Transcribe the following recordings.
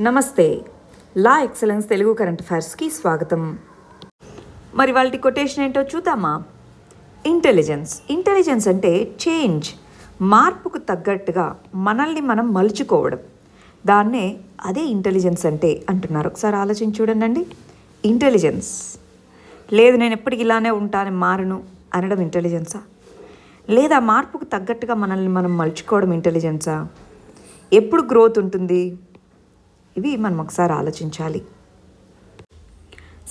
నమస్తే. లా excellence Telugu current అఫైర్స్కి స్వాగతం. మరి వాళ్ళ కొటేషన్ ఏంటో చూద్దామా? ఇంటెలిజెన్స్ అంటే చేంజ్, మార్పుకు తగ్గట్టుగా మనల్ని మనం మలుచుకోవడం. దాన్నే అదే ఇంటెలిజెన్స్ అంటే అంటున్నారు. ఒకసారి ఆలోచించి చూడండి. ఇంటెలిజెన్స్ లేదు, నేను ఎప్పటికి ఇలానే ఉంటాను, మారను అనడం ఇంటెలిజెన్సా? లేదా మార్పుకు తగ్గట్టుగా మనల్ని మనం మలుచుకోవడం ఇంటెలిజెన్సా? ఎప్పుడు గ్రోత్ ఉంటుంది? ఇవి మనం ఒకసారి ఆలోచించాలి.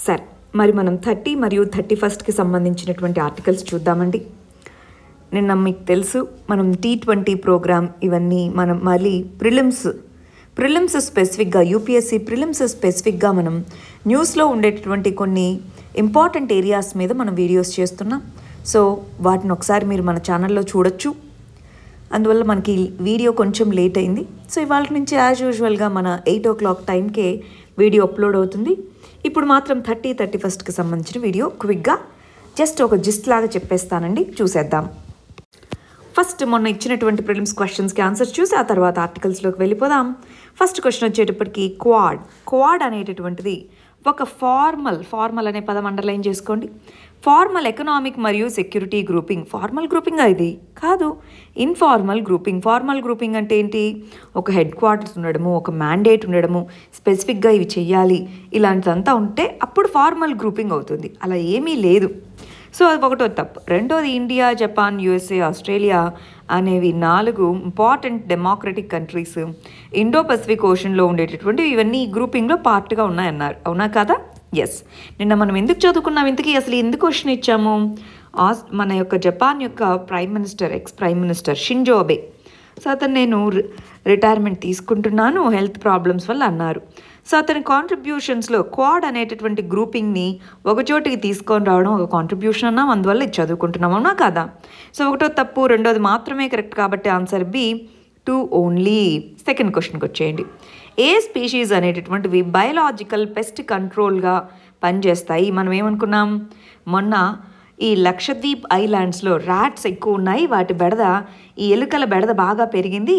సరే, మరి మనం 30 మరియు 31కి సంబంధించినటువంటి ఆర్టికల్స్ చూద్దామండి. నిన్న మీకు తెలుసు, మనం T20 ప్రోగ్రామ్ ఇవన్నీ మనం మళ్ళీ ప్రిలిమ్స్ స్పెసిఫిక్గా, యూపీఎస్సీ ప్రిలిమ్స్ స్పెసిఫిక్గా మనం న్యూస్లో ఉండేటటువంటి కొన్ని ఇంపార్టెంట్ ఏరియాస్ మీద మనం వీడియోస్ చేస్తున్నాం. సో వాటిని ఒకసారి మీరు మన ఛానల్లో చూడొచ్చు. అందువల్ల మనకి వీడియో కొంచెం లేట్ అయింది. సో ఇవాళ నుంచి యాజ్ యూజువల్గా మన 8 o'clock టైంకే వీడియో అప్లోడ్ అవుతుంది. ఇప్పుడు మాత్రం 31కి సంబంధించిన వీడియో క్విక్గా జస్ట్ ఒక జిస్ట్ లాగా చెప్పేస్తానండి, చూసేద్దాం. ఫస్ట్ మొన్న ఇచ్చినటువంటి ప్రిలిమ్స్ క్వశ్చన్స్కి ఆన్సర్స్ చూసి ఆ తర్వాత ఆర్టికల్స్లోకి వెళ్ళిపోదాం. ఫస్ట్ క్వశ్చన్ వచ్చేటప్పటికి క్వాడ్ అనేటటువంటిది ఒక ఫార్మల్ అనే పదం అండర్లైన్ చేసుకోండి. ఫార్మల్ ఎకనామిక్ మరియు సెక్యూరిటీ గ్రూపింగ్. ఫార్మల్ గ్రూపింగ్ ఇది కాదు, ఇన్ఫార్మల్ గ్రూపింగ్. ఫార్మల్ గ్రూపింగ్ అంటే ఏంటి? ఒక హెడ్ క్వార్టర్స్ ఉండడము, ఒక మ్యాండేట్ ఉండడము, స్పెసిఫిక్గా ఇవి చెయ్యాలి, ఇలాంటిదంతా ఉంటే అప్పుడు ఫార్మల్ గ్రూపింగ్ అవుతుంది. అలా ఏమీ లేదు. సో అది ఒకటో తప్పు. రెండోది, ఇండియా, జపాన్, యుఎస్ఏ, ఆస్ట్రేలియా అనేవి 4 important democratic countries Indo Pacific ఓషన్లో ఉండేటటువంటి ఇవన్నీ ఈ గ్రూపింగ్లో పార్ట్గా ఉన్నాయన్నారు. అవునా కాదా? ఎస్. నిన్న మనం ఎందుకు చదువుకున్నాం? ఇంతకీ అసలు ఎందుకు క్వశ్చన్ ఇచ్చాము? మన యొక్క జపాన్ యొక్క X prime minister Shinzo Abe. So అతను నేను రిటైర్మెంట్ తీసుకుంటున్నాను హెల్త్ ప్రాబ్లమ్స్ వల్ల అన్నారు. సో అతని కాంట్రిబ్యూషన్స్లో క్వాడ్ అనేటటువంటి గ్రూపింగ్ని ఒక చోటికి తీసుకొని రావడం ఒక కాంట్రిబ్యూషన్ అన్నాం. అందువల్ల ఇది చదువుకుంటున్నాం. అవునా కాదా? సో ఒకటో తప్పు, రెండోది మాత్రమే కరెక్ట్. కాబట్టి ఆన్సర్ బి, 2 ఓన్లీ. సెకండ్ క్వశ్చన్కి వచ్చేయండి. ఏ స్పీషీస్ అనేటటువంటివి బయలాజికల్ పెస్ట్ కంట్రోల్గా పనిచేస్తాయి? మనం ఏమనుకున్నాం మొన్న? ఈ లక్షద్వీప్ ఐలాండ్స్లో ర్యాట్స్ ఎక్కువ ఉన్నాయి, వాటి బెడద, ఈ ఎలుకల బెడద బాగా పెరిగింది,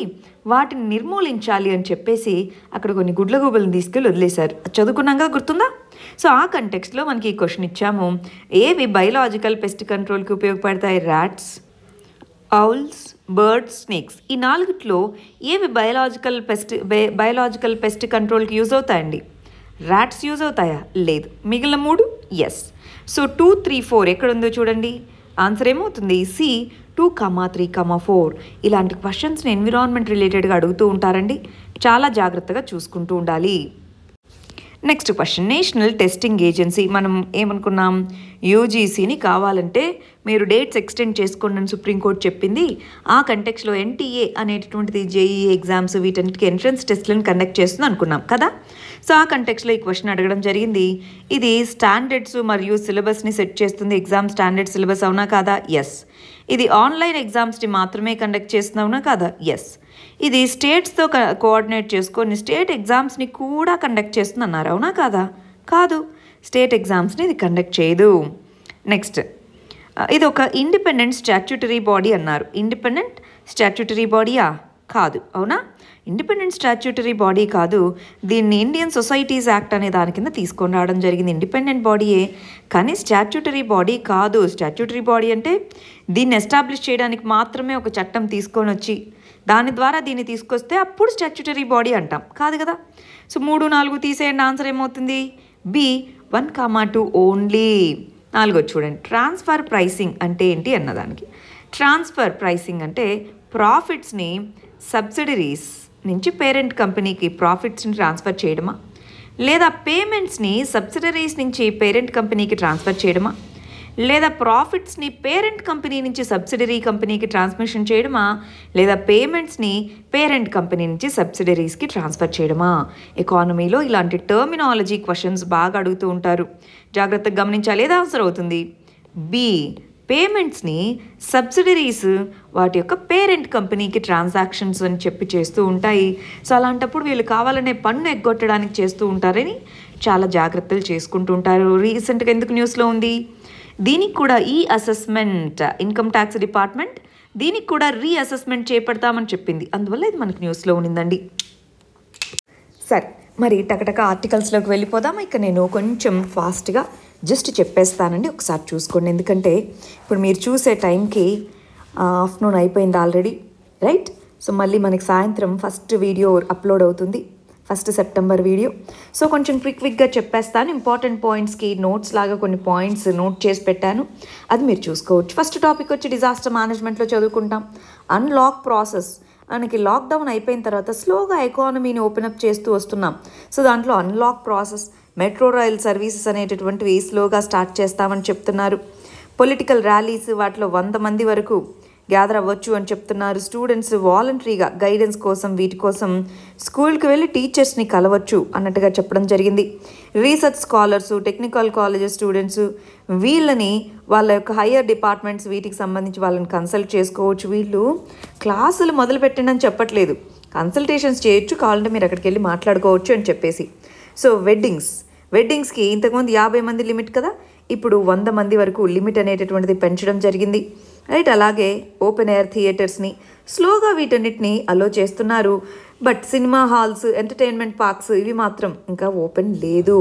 వాటిని నిర్మూలించాలి అని చెప్పేసి అక్కడ కొన్ని గుడ్లగూబలను తీసుకెళ్ళి వదిలేశారు. చదువుకున్నాక గుర్తుందా? సో ఆ కంటెక్స్ట్లో మనకి ఈ క్వశ్చన్ ఇచ్చాము. ఏవి బయలాజికల్ పెస్ట్ కంట్రోల్కి ఉపయోగపడతాయి? Rats, owls, birds, snakes. ఈ 4లో ఏవి బయలాజికల్ పెస్ట్ కంట్రోల్కి యూజ్ అవుతాయండి? ర్యాట్స్ యూజ్ అవుతాయా? లేదు. మిగిలిన 3 ఎస్. సో 2, 3, 4 ఎక్కడుందో చూడండి. ఆన్సర్ ఏమవుతుంది? సి, 2, 3, 4. ఇలాంటి క్వశ్చన్స్ని ఎన్విరాన్మెంట్ రిలేటెడ్గా అడుగుతూ ఉంటారండి. చాలా జాగ్రత్తగా చూసుకుంటూ ఉండాలి. Next question, national testing agency. మనం ఏమనుకున్నాం? యూజీసీని కావాలంటే మీరు డేట్స్ ఎక్స్టెండ్ చేసుకోండి అని సుప్రీంకోర్టు చెప్పింది. ఆ కంటెక్స్లో ఎన్టీఏ అనేటటువంటిది జేఈఈ ఎగ్జామ్స్ వీటన్నిటికీ ఎంట్రన్స్ టెస్ట్లను కండక్ట్ చేస్తుంది అనుకున్నాం కదా. సో ఆ కంటెక్స్లో ఈ క్వశ్చన్ అడగడం జరిగింది. ఇది స్టాండర్డ్స్ మరియు సిలబస్ని సెట్ చేస్తుంది. Exam standard syllabus. అవునా కాదా? ఎస్. ఇది ఆన్లైన్ ఎగ్జామ్స్ని మాత్రమే కండక్ట్ చేస్తుంది. అవునా కాదా? ఎస్. ఇది స్టేట్స్తో కోఆర్డినేట్ చేసుకొని స్టేట్ ఎగ్జామ్స్ని కూడా కండక్ట్ చేస్తుంది అన్నారు. అవునా కాదా? కాదు, స్టేట్ ఎగ్జామ్స్ని ఇది కండక్ట్ చేయదు. నెక్స్ట్, ఇది ఒక ఇండిపెండెంట్ స్టాట్యూటరీ బాడీ అన్నారు. ఇండిపెండెంట్ స్టాట్యూటరీ బాడీయా? కాదు. అవునా? ఇండిపెండెంట్ స్టాట్యూటరీ బాడీ కాదు. దీన్ని ఇండియన్ సొసైటీస్ యాక్ట్ అనే దాని కింద తీసుకొని రావడం జరిగింది. ఇండిపెండెంట్ బాడీయే కానీ స్టాట్యూటరీ బాడీ కాదు. స్టాట్యూటరీ బాడీ అంటే దీన్ని ఎస్టాబ్లిష్ చేయడానికి మాత్రమే ఒక చట్టం తీసుకొని వచ్చి దాని ద్వారా దీన్ని తీసుకొస్తే అప్పుడు స్టాట్యూటరీ బాడీ అంటాం. కాదు కదా. సో 3, 4 తీసేయండి. ఆన్సర్ ఏమవుతుంది? B, 1, 2 only. 4 చూడండి. ట్రాన్స్ఫర్ ప్రైసింగ్ అంటే ఏంటి అన్నదానికి. ట్రాన్స్ఫర్ ప్రైసింగ్ అంటే ప్రాఫిట్స్ని సబ్సిడరీస్ నుంచి పేరెంట్ కంపెనీకి ప్రాఫిట్స్ని ట్రాన్స్ఫర్ చేయడమా, లేదా పేమెంట్స్ని సబ్సిడరీస్ నుంచి పేరెంట్ కంపెనీకి ట్రాన్స్ఫర్ చేయడమా, లేదా ప్రాఫిట్స్ని పేరెంట్ కంపెనీ నుంచి సబ్సిడరీ కంపెనీకి ట్రాన్స్మిషన్ చేయడమా, లేదా పేమెంట్స్ని పేరెంట్ కంపెనీ నుంచి సబ్సిడరీస్కి ట్రాన్స్ఫర్ చేయడమా? ఎకానమీలో ఇలాంటి టర్మినాలజీ క్వశ్చన్స్ బాగా అడుగుతూ ఉంటారు. జాగ్రత్తగా గమనించాలి. ఏది ఆన్సర్ అవుతుంది? బి, పేమెంట్స్ని సబ్సిడరీస్ వాటి యొక్క పేరెంట్ కంపెనీకి ట్రాన్సాక్షన్స్ అని చెప్పి చేస్తూ ఉంటాయి. సో అలాంటప్పుడు వీళ్ళు కావాలనే పన్ను ఎగ్గొట్టడానికి చేస్తూ ఉంటారని చాలా జాగ్రత్తలు చేసుకుంటూ ఉంటారు. రీసెంట్గా ఎందుకు న్యూస్లో ఉంది? దీనికి కూడా ఈ అసెస్మెంట్, ఇన్కమ్ ట్యాక్స్ డిపార్ట్మెంట్ దీనికి కూడా రీఅసెస్మెంట్ చేపడతామని చెప్పింది. అందువల్ల ఇది మనకి న్యూస్లో ఉండిందండి. సరే, మరి టకటక ఆర్టికల్స్లోకి వెళ్ళిపోదాం. ఇక నేను కొంచెం ఫాస్ట్గా జస్ట్ చెప్పేస్తానండి, ఒకసారి చూసుకోండి. ఎందుకంటే ఇప్పుడు మీరు చూసే టైంకి ఆఫ్టర్నూన్ అయిపోయింది ఆల్రెడీ, రైట్? సో మళ్ళీ మనకి సాయంత్రం ఫస్ట్ వీడియో అప్లోడ్ అవుతుంది, 1 సెప్టెంబర్ వీడియో. సో కొంచెం క్విక్గా చెప్పేస్తాను. ఇంపార్టెంట్ పాయింట్స్కి నోట్స్ లాగా కొన్ని పాయింట్స్ నోట్ చేసి పెట్టాను, అది మీరు చూసుకోవచ్చు. ఫస్ట్ టాపిక్ వచ్చి డిజాస్టర్ మేనేజ్మెంట్లో చదువుకుంటాం. Unlock process. మనకి లాక్డౌన్ అయిపోయిన తర్వాత స్లోగా ఎకానమీని ఓపెన్ అప్ చేస్తూ వస్తున్నాం. సో దాంట్లో unlock process, metro rail services అనేటటువంటివి స్లోగా స్టార్ట్ చేస్తామని చెప్తున్నారు. పొలిటికల్ ర్యాలీస్ వాటిలో 100 మంది వరకు గ్యాదర్ అవ్వచ్చు అని చెప్తున్నారు. స్టూడెంట్స్ వాలంటరీగా గైడెన్స్ కోసం వీటి కోసం స్కూల్కి వెళ్ళి టీచర్స్ని కలవచ్చు అన్నట్టుగా చెప్పడం జరిగింది. Research scholars, technical colleges students వీళ్ళని వాళ్ళ యొక్క హయ్యర్ డిపార్ట్మెంట్స్ వీటికి సంబంధించి వాళ్ళని కన్సల్ట్ చేసుకోవచ్చు. వీళ్ళు క్లాసులు మొదలు పెట్టండి అని చెప్పట్లేదు, కన్సల్టేషన్స్ చేయొచ్చు, కావాలంటే మీరు అక్కడికి వెళ్ళి మాట్లాడుకోవచ్చు అని చెప్పేసి. సో వెడ్డింగ్స్కి ఇంతకుముందు 50 మంది లిమిట్ కదా, ఇప్పుడు 100 మంది వరకు లిమిట్ అనేటటువంటిది పెంచడం జరిగింది, రైట్? అలాగే ఓపెన్ ఎయిర్ థియేటర్స్ని స్లోగా వీటన్నిటిని అలో చేస్తున్నారు. But cinema halls, entertainment parks ఇవి మాత్రం ఇంకా ఓపెన్ లేదు.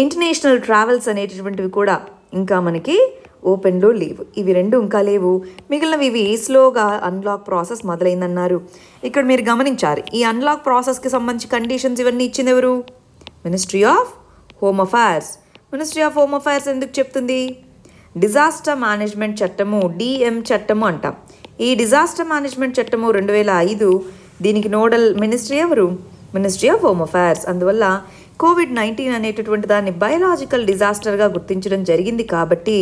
ఇంటర్నేషనల్ ట్రావెల్స్ అనేటటువంటివి కూడా ఇంకా మనకి ఓపెన్లో లేవు. ఇవి 2 ఇంకా లేవు. మిగిలినవి ఇవి స్లోగా అన్లాక్ ప్రాసెస్ మొదలైందన్నారు. ఇక్కడ మీరు గమనించారు, ఈ అన్లాక్ ప్రాసెస్కి సంబంధించి కండిషన్స్ ఇవన్నీ ఇచ్చింది ఎవరు? Ministry of home affairs. Ministry of home affairs ఎందుకు చెప్తుంది? డిజాస్టర్ మేనేజ్మెంట్ చట్టము, డిఎం చట్టము అంటాం. ఈ డిజాస్టర్ మేనేజ్మెంట్ చట్టము 2005, దీనికి నోడల్ మినిస్ట్రీ ఎవరు? Ministry of home affairs. అందువల్ల COVID-19 అనేటటువంటి దాన్ని బయోలాజికల్ డిజాస్టర్గా గుర్తించడం జరిగింది కాబట్టి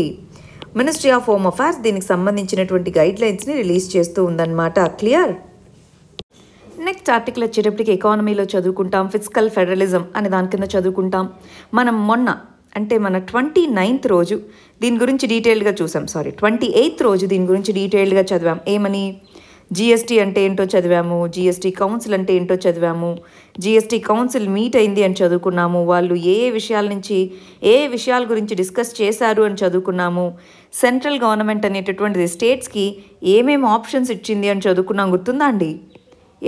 మినిస్ట్రీ ఆఫ్ హోమ్ అఫైర్స్ దీనికి సంబంధించినటువంటి గైడ్లైన్స్ని రిలీజ్ చేస్తూ ఉందన్నమాట. క్లియర్? నెక్స్ట్ ఆర్టికల్ వచ్చేటప్పటికి ఎకానమీలో చదువుకుంటాం. ఫిస్కల్ ఫెడరలిజం అనే దాని కింద చదువుకుంటాం. మనం మొన్న అంటే మన 29th రోజు దీని గురించి డీటెయిల్డ్గా చూసాం. 28th రోజు దీని గురించి డీటెయిల్డ్గా చదివాం. ఏమని? జిఎస్టీ అంటే ఏంటో చదివాము, జిఎస్టీ కౌన్సిల్ అంటే ఏంటో చదివాము, జిఎస్టీ కౌన్సిల్ మీట్ అయింది అని చదువుకున్నాము, వాళ్ళు ఏ విషయాల గురించి డిస్కస్ చేశారు అని చదువుకున్నాము. సెంట్రల్ గవర్నమెంట్ అనేటటువంటిది స్టేట్స్కి ఏమేమి ఆప్షన్స్ ఇచ్చింది అని చదువుకున్నాం. గుర్తుందా అండి?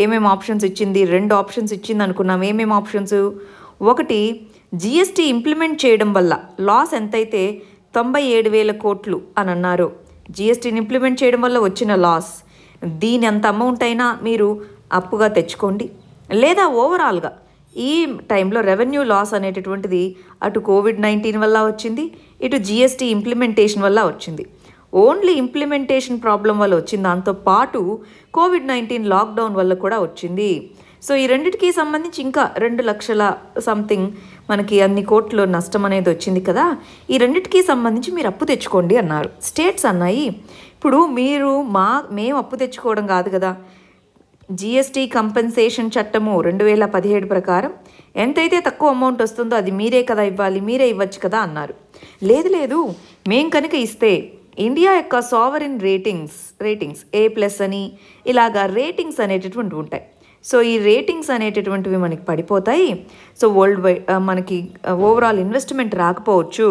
ఏమేమి ఆప్షన్స్ ఇచ్చింది? 2 ఆప్షన్స్ ఇచ్చింది అనుకున్నాం. ఏమేమి ఆప్షన్స్? ఒకటి, జిఎస్టీ ఇంప్లిమెంట్ చేయడం వల్ల లాస్ ఎంతైతే 97,000 కోట్లు అని అన్నారు. జిఎస్టీని ఇంప్లిమెంట్ చేయడం వల్ల వచ్చిన లాస్, దీని అంత అమౌంట్ అయినా మీరు అప్పుగా తెచ్చుకోండి, లేదా ఓవరాల్గా ఈ టైంలో రెవెన్యూ లాస్ అనేటటువంటిది అటు COVID-19 వల్ల వచ్చింది, ఇటు జిఎస్టీ ఇంప్లిమెంటేషన్ వల్ల వచ్చింది. ఓన్లీ ఇంప్లిమెంటేషన్ ప్రాబ్లం వల్ల వచ్చింది, దాంతోపాటు COVID-19 లాక్డౌన్ వల్ల కూడా వచ్చింది. సో ఈ రెండింటికి సంబంధించి ఇంకా 2 లక్షల సంథింగ్ మనకి అన్ని కోట్లు నష్టం అనేది వచ్చింది కదా. ఈ రెండింటికి సంబంధించి మీరు అప్పు తెచ్చుకోండి అన్నారు. స్టేట్స్ అన్నాయి, ఇప్పుడు మేము అప్పు తెచ్చుకోవడం కాదు కదా, జిఎస్టీ కంపెన్సేషన్ చట్టము 2017 ప్రకారం ఎంతైతే తక్కువ అమౌంట్ వస్తుందో అది మీరే కదా ఇవ్వాలి, మీరే ఇవ్వచ్చు కదా అన్నారు. లేదు, మేం కనుక ఇస్తే ఇండియా యొక్క సావరిన్ రేటింగ్స్ A+ అని ఇలాగా రేటింగ్స్ అనేటటువంటివి ఉంటాయి. సో ఈ రేటింగ్స్ అనేటటువంటివి మనకి పడిపోతాయి. సో వరల్డ్ వైడ్ మనకి ఓవరాల్ ఇన్వెస్ట్మెంట్ రాకపోవచ్చు.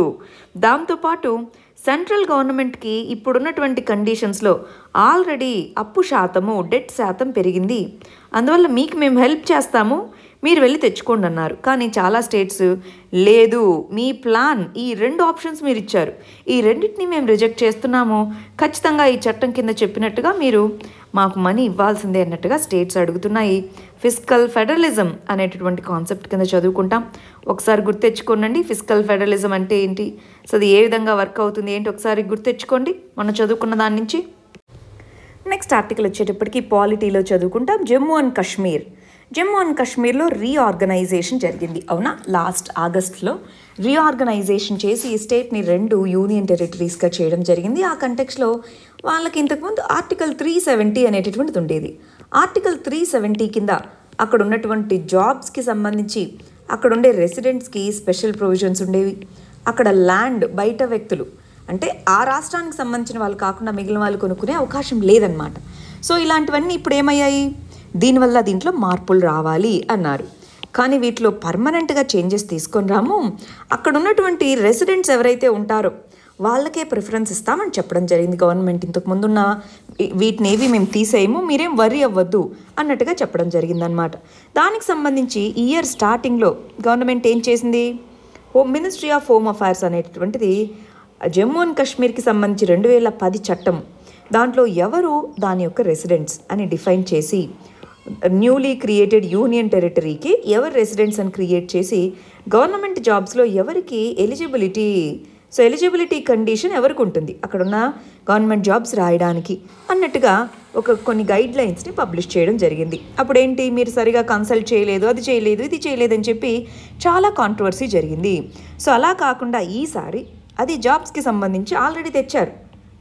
దాంతోపాటు సెంట్రల్ గవర్నమెంట్కి ఇప్పుడున్నటువంటి కండిషన్స్లో ఆల్రెడీ అప్పు శాతము, డెట్ శాతం పెరిగింది, అందువల్ల మీకు మేము హెల్ప్ చేస్తాము, మీరు వెళ్ళి తెచ్చుకోండి అన్నారు. కానీ చాలా స్టేట్స్ లేదు, మీ ప్లాన్ ఈ 2 ఆప్షన్స్ మీరు ఇచ్చారు, ఈ రెండింటిని మేము రిజెక్ట్ చేస్తున్నాము, ఖచ్చితంగా ఈ చట్టం కింద చెప్పినట్టుగా మీరు మాకు మనీ ఇవ్వాల్సిందే అన్నట్టుగా స్టేట్స్ అడుగుతున్నాయి. ఫిస్కల్ ఫెడరలిజం అనేటటువంటి కాన్సెప్ట్ కింద చదువుకుంటాం. ఒకసారి గుర్తెచ్చుకోండి, ఫిస్కల్ ఫెడరలిజం అంటే ఏంటి, సో అది ఏ విధంగా వర్క్ అవుతుంది ఏంటి ఒకసారి గుర్తెచ్చుకోండి మనం చదువుకున్న దాని నుంచి. నెక్స్ట్ ఆర్టికల్ వచ్చేటప్పటికి పాలిటీలో చదువుకుంటాం. జమ్మూ అండ్ కాశ్మీర్లో రీఆర్గనైజేషన్ జరిగింది, అవునా? లాస్ట్ ఆగస్ట్లో రీఆర్గనైజేషన్ చేసి ఈ స్టేట్ని 2 యూనియన్ టెరిటరీస్గా చేయడం జరిగింది. ఆ కంటెక్స్లో వాళ్ళకి ఇంతకుముందు ఆర్టికల్ 370 అనేటటువంటిది ఉండేది. ఆర్టికల్ 370 కింద అక్కడ ఉన్నటువంటి జాబ్స్కి సంబంధించి అక్కడ ఉండే రెసిడెంట్స్కి స్పెషల్ ప్రొవిజన్స్ ఉండేవి. అక్కడ ల్యాండ్ బయట వ్యక్తులు అంటే ఆ రాష్ట్రానికి సంబంధించిన వాళ్ళు కాకుండా మిగిలిన వాళ్ళు కొనుక్కునే అవకాశం లేదన్నమాట. సో ఇలాంటివన్నీ ఇప్పుడు ఏమయ్యాయి? దీనివల్ల దీంట్లో మార్పులు రావాలి అన్నారు. కానీ వీటిలో పర్మనెంట్గా చేంజెస్ తీసుకొని రాము. అక్కడ ఉన్నటువంటి రెసిడెంట్స్ ఎవరైతే ఉంటారో వాళ్ళకే ప్రిఫరెన్స్ ఇస్తామని చెప్పడం జరిగింది గవర్నమెంట్. ఇంతకు ముందున్న వీటిని ఏవి మేము తీసేయము, మీరేం వర్రీ అవ్వద్దు అన్నట్టుగా చెప్పడం జరిగిందనమాట. దానికి సంబంధించి ఈ ఇయర్ స్టార్టింగ్లో గవర్నమెంట్ ఏం చేసింది, మినిస్ట్రీ ఆఫ్ హోమ్ అఫైర్స్ అనేటటువంటిది జమ్మూ అండ్ కాశ్మీర్కి సంబంధించి 2010 చట్టం, దాంట్లో ఎవరు దాని యొక్క రెసిడెంట్స్ అని డిఫైన్ చేసి న్యూలీ క్రియేటెడ్ యూనియన్ టెరిటరీకి ఎవరు రెసిడెంట్స్ అని క్రియేట్ చేసి గవర్నమెంట్ జాబ్స్లో ఎవరికి ఎలిజిబిలిటీ, సో ఎలిజిబిలిటీ కండిషన్ ఎవరికి ఉంటుంది అక్కడున్న గవర్నమెంట్ జాబ్స్ రాయడానికి అన్నట్టుగా కొన్ని గైడ్ లైన్స్ని పబ్లిష్ చేయడం జరిగింది. అప్పుడేంటి, మీరు సరిగా కన్సల్ట్ చేయలేదు, అది చేయలేదు, ఇది చేయలేదు అని చెప్పి చాలా కాంట్రవర్సీ జరిగింది. సో అలా కాకుండా ఈసారి అది జాబ్స్కి సంబంధించి ఆల్రెడీ తెచ్చారు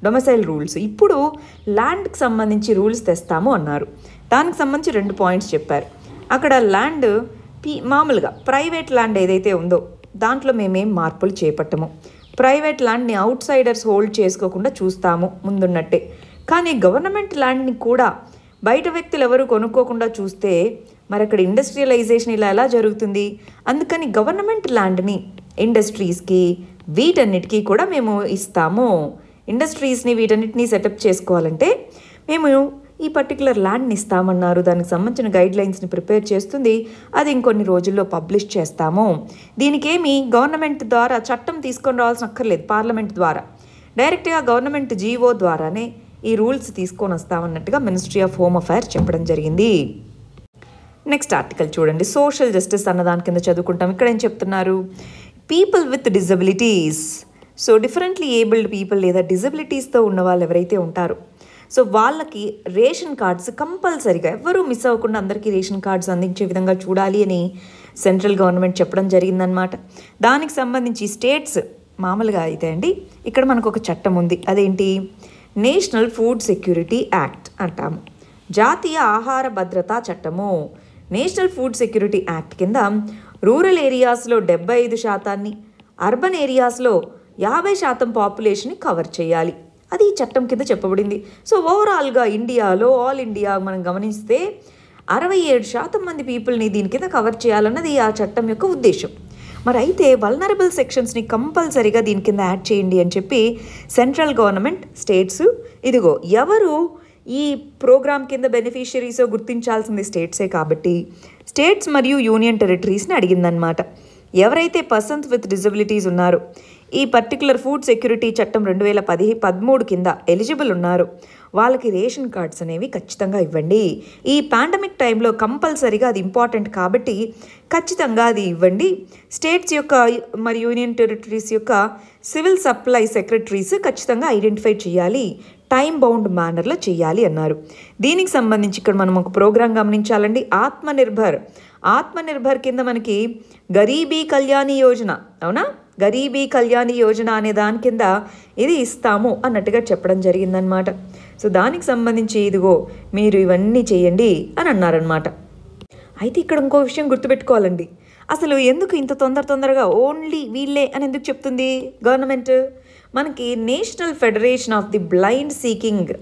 డొమిసైల్ రూల్స్. ఇప్పుడు ల్యాండ్కి సంబంధించి రూల్స్ తెస్తాము అన్నారు. దానికి సంబంధించి 2 పాయింట్స్ చెప్పారు. అక్కడ ల్యాండ్ మామూలుగా ప్రైవేట్ ల్యాండ్ ఏదైతే ఉందో దాంట్లో మేమేం మార్పులు చేపట్టము, ప్రైవేట్ ల్యాండ్ని అవుట్ సైడర్స్ హోల్డ్ చేసుకోకుండా చూస్తాము ముందున్నట్టే. కానీ గవర్నమెంట్ ల్యాండ్ని కూడా బయట వ్యక్తులు ఎవరు కొనుక్కోకుండా చూస్తే మరి అక్కడ ఇండస్ట్రియలైజేషన్ ఇలా ఎలా జరుగుతుంది? అందుకని గవర్నమెంట్ ల్యాండ్ని ఇండస్ట్రీస్కి వీటన్నిటికీ కూడా మేము ఇస్తాము. ఇండస్ట్రీస్ని వీటన్నిటిని సెటప్ చేసుకోవాలంటే మేము ఈ పర్టికులర్ ల్యాండ్ని ఇస్తామన్నారు. దానికి సంబంధించిన గైడ్ లైన్స్ని ప్రిపేర్ చేస్తుంది, అది ఇంకొన్ని రోజుల్లో పబ్లిష్ చేస్తాము. దీనికేమి గవర్నమెంట్ ద్వారా చట్టం తీసుకొని రావాల్సిన అక్కర్లేదు, పార్లమెంట్ ద్వారా డైరెక్ట్గా గవర్నమెంట్ జీవో ద్వారానే ఈ రూల్స్ తీసుకొని వస్తామన్నట్టుగా మినిస్ట్రీ ఆఫ్ హోమ్ అఫైర్స్ చెప్పడం జరిగింది. నెక్స్ట్ ఆర్టికల్ చూడండి, సోషల్ జస్టిస్ అన్న దాని కింద చదువుకుంటాం. ఇక్కడ ఏం చెప్తున్నారు, people with disabilities, so differently abled people లేదా డిజబిలిటీస్తో ఉన్న వాళ్ళు ఎవరైతే ఉంటారో సో వాళ్ళకి రేషన్ కార్డ్స్ కంపల్సరీగా ఎవరూ మిస్ అవ్వకుండా అందరికీ రేషన్ కార్డ్స్ అందించే విధంగా చూడాలి అని సెంట్రల్ గవర్నమెంట్ చెప్పడం జరిగిందనమాట. దానికి సంబంధించి స్టేట్స్ మామూలుగా అయితే అండి ఇక్కడ మనకు ఒక చట్టం ఉంది, అదేంటి నేషనల్ ఫుడ్ సెక్యూరిటీ యాక్ట్ అంటాము, జాతీయ ఆహార భద్రతా చట్టము. నేషనల్ ఫుడ్ సెక్యూరిటీ యాక్ట్ కింద రూరల్ ఏరియాస్లో 75%, అర్బన్ ఏరియాస్లో 50% పాపులేషన్ని కవర్ చేయాలి, అది ఈ చట్టం కింద చెప్పబడింది. సో ఓవరాల్గా ఇండియాలో ఆల్ ఇండియా మనం గమనిస్తే 67% మంది పీపుల్ని దీని కింద కవర్ చేయాలన్నది ఆ చట్టం యొక్క ఉద్దేశం. మరి అయితే వల్నరబుల్ సెక్షన్స్ని కంపల్సరీగా దీని కింద యాడ్ చేయండి అని చెప్పి సెంట్రల్ గవర్నమెంట్ స్టేట్స్, ఇదిగో ఎవరు ఈ ప్రోగ్రామ్ కింద బెనిఫిషియరీసో గుర్తించాల్సింది స్టేట్సే కాబట్టి స్టేట్స్ మరియు యూనియన్ టెరిటరీస్ని అడిగిందనమాట. ఎవరైతే పర్సన్స్ విత్ డిజబిలిటీస్ ఉన్నారో ఈ పర్టికులర్ ఫుడ్ సెక్యూరిటీ చట్టం 2013 కింద ఎలిజిబుల్ ఉన్నారు వాళ్ళకి రేషన్ కార్డ్స్ అనేవి ఖచ్చితంగా ఇవ్వండి. ఈ పాండమిక్ టైంలో కంపల్సరీగా అది ఇంపార్టెంట్ కాబట్టి ఖచ్చితంగా అది ఇవ్వండి. స్టేట్స్ యొక్క మరియు యూనియన్ టెరిటరీస్ యొక్క సివిల్ సప్లై సెక్రటరీస్ ఖచ్చితంగా ఐడెంటిఫై చేయాలి, టైం బౌండ్ మేనర్లో చేయాలి అన్నారు. దీనికి సంబంధించి ఇక్కడ మనం ఒక ప్రోగ్రాం గమనించాలండి, ఆత్మనిర్భర్ కింద మనకి గరీబీ కళ్యాణి యోజన, అవునా, గరీబీ కళ్యాణి యోజన అనే దాని కింద ఇది ఇస్తాము అన్నట్టుగా చెప్పడం జరిగిందనమాట. సో దానికి సంబంధించి ఇదిగో మీరు ఇవన్నీ చేయండి అని అన్నారనమాట. అయితే ఇక్కడ ఇంకో విషయం గుర్తుపెట్టుకోవాలండి, అసలు ఎందుకు ఇంత తొందరగా ఓన్లీ వీళ్ళే అని ఎందుకు చెప్తుంది గవర్నమెంట్? మనకి national federation of the blind seeking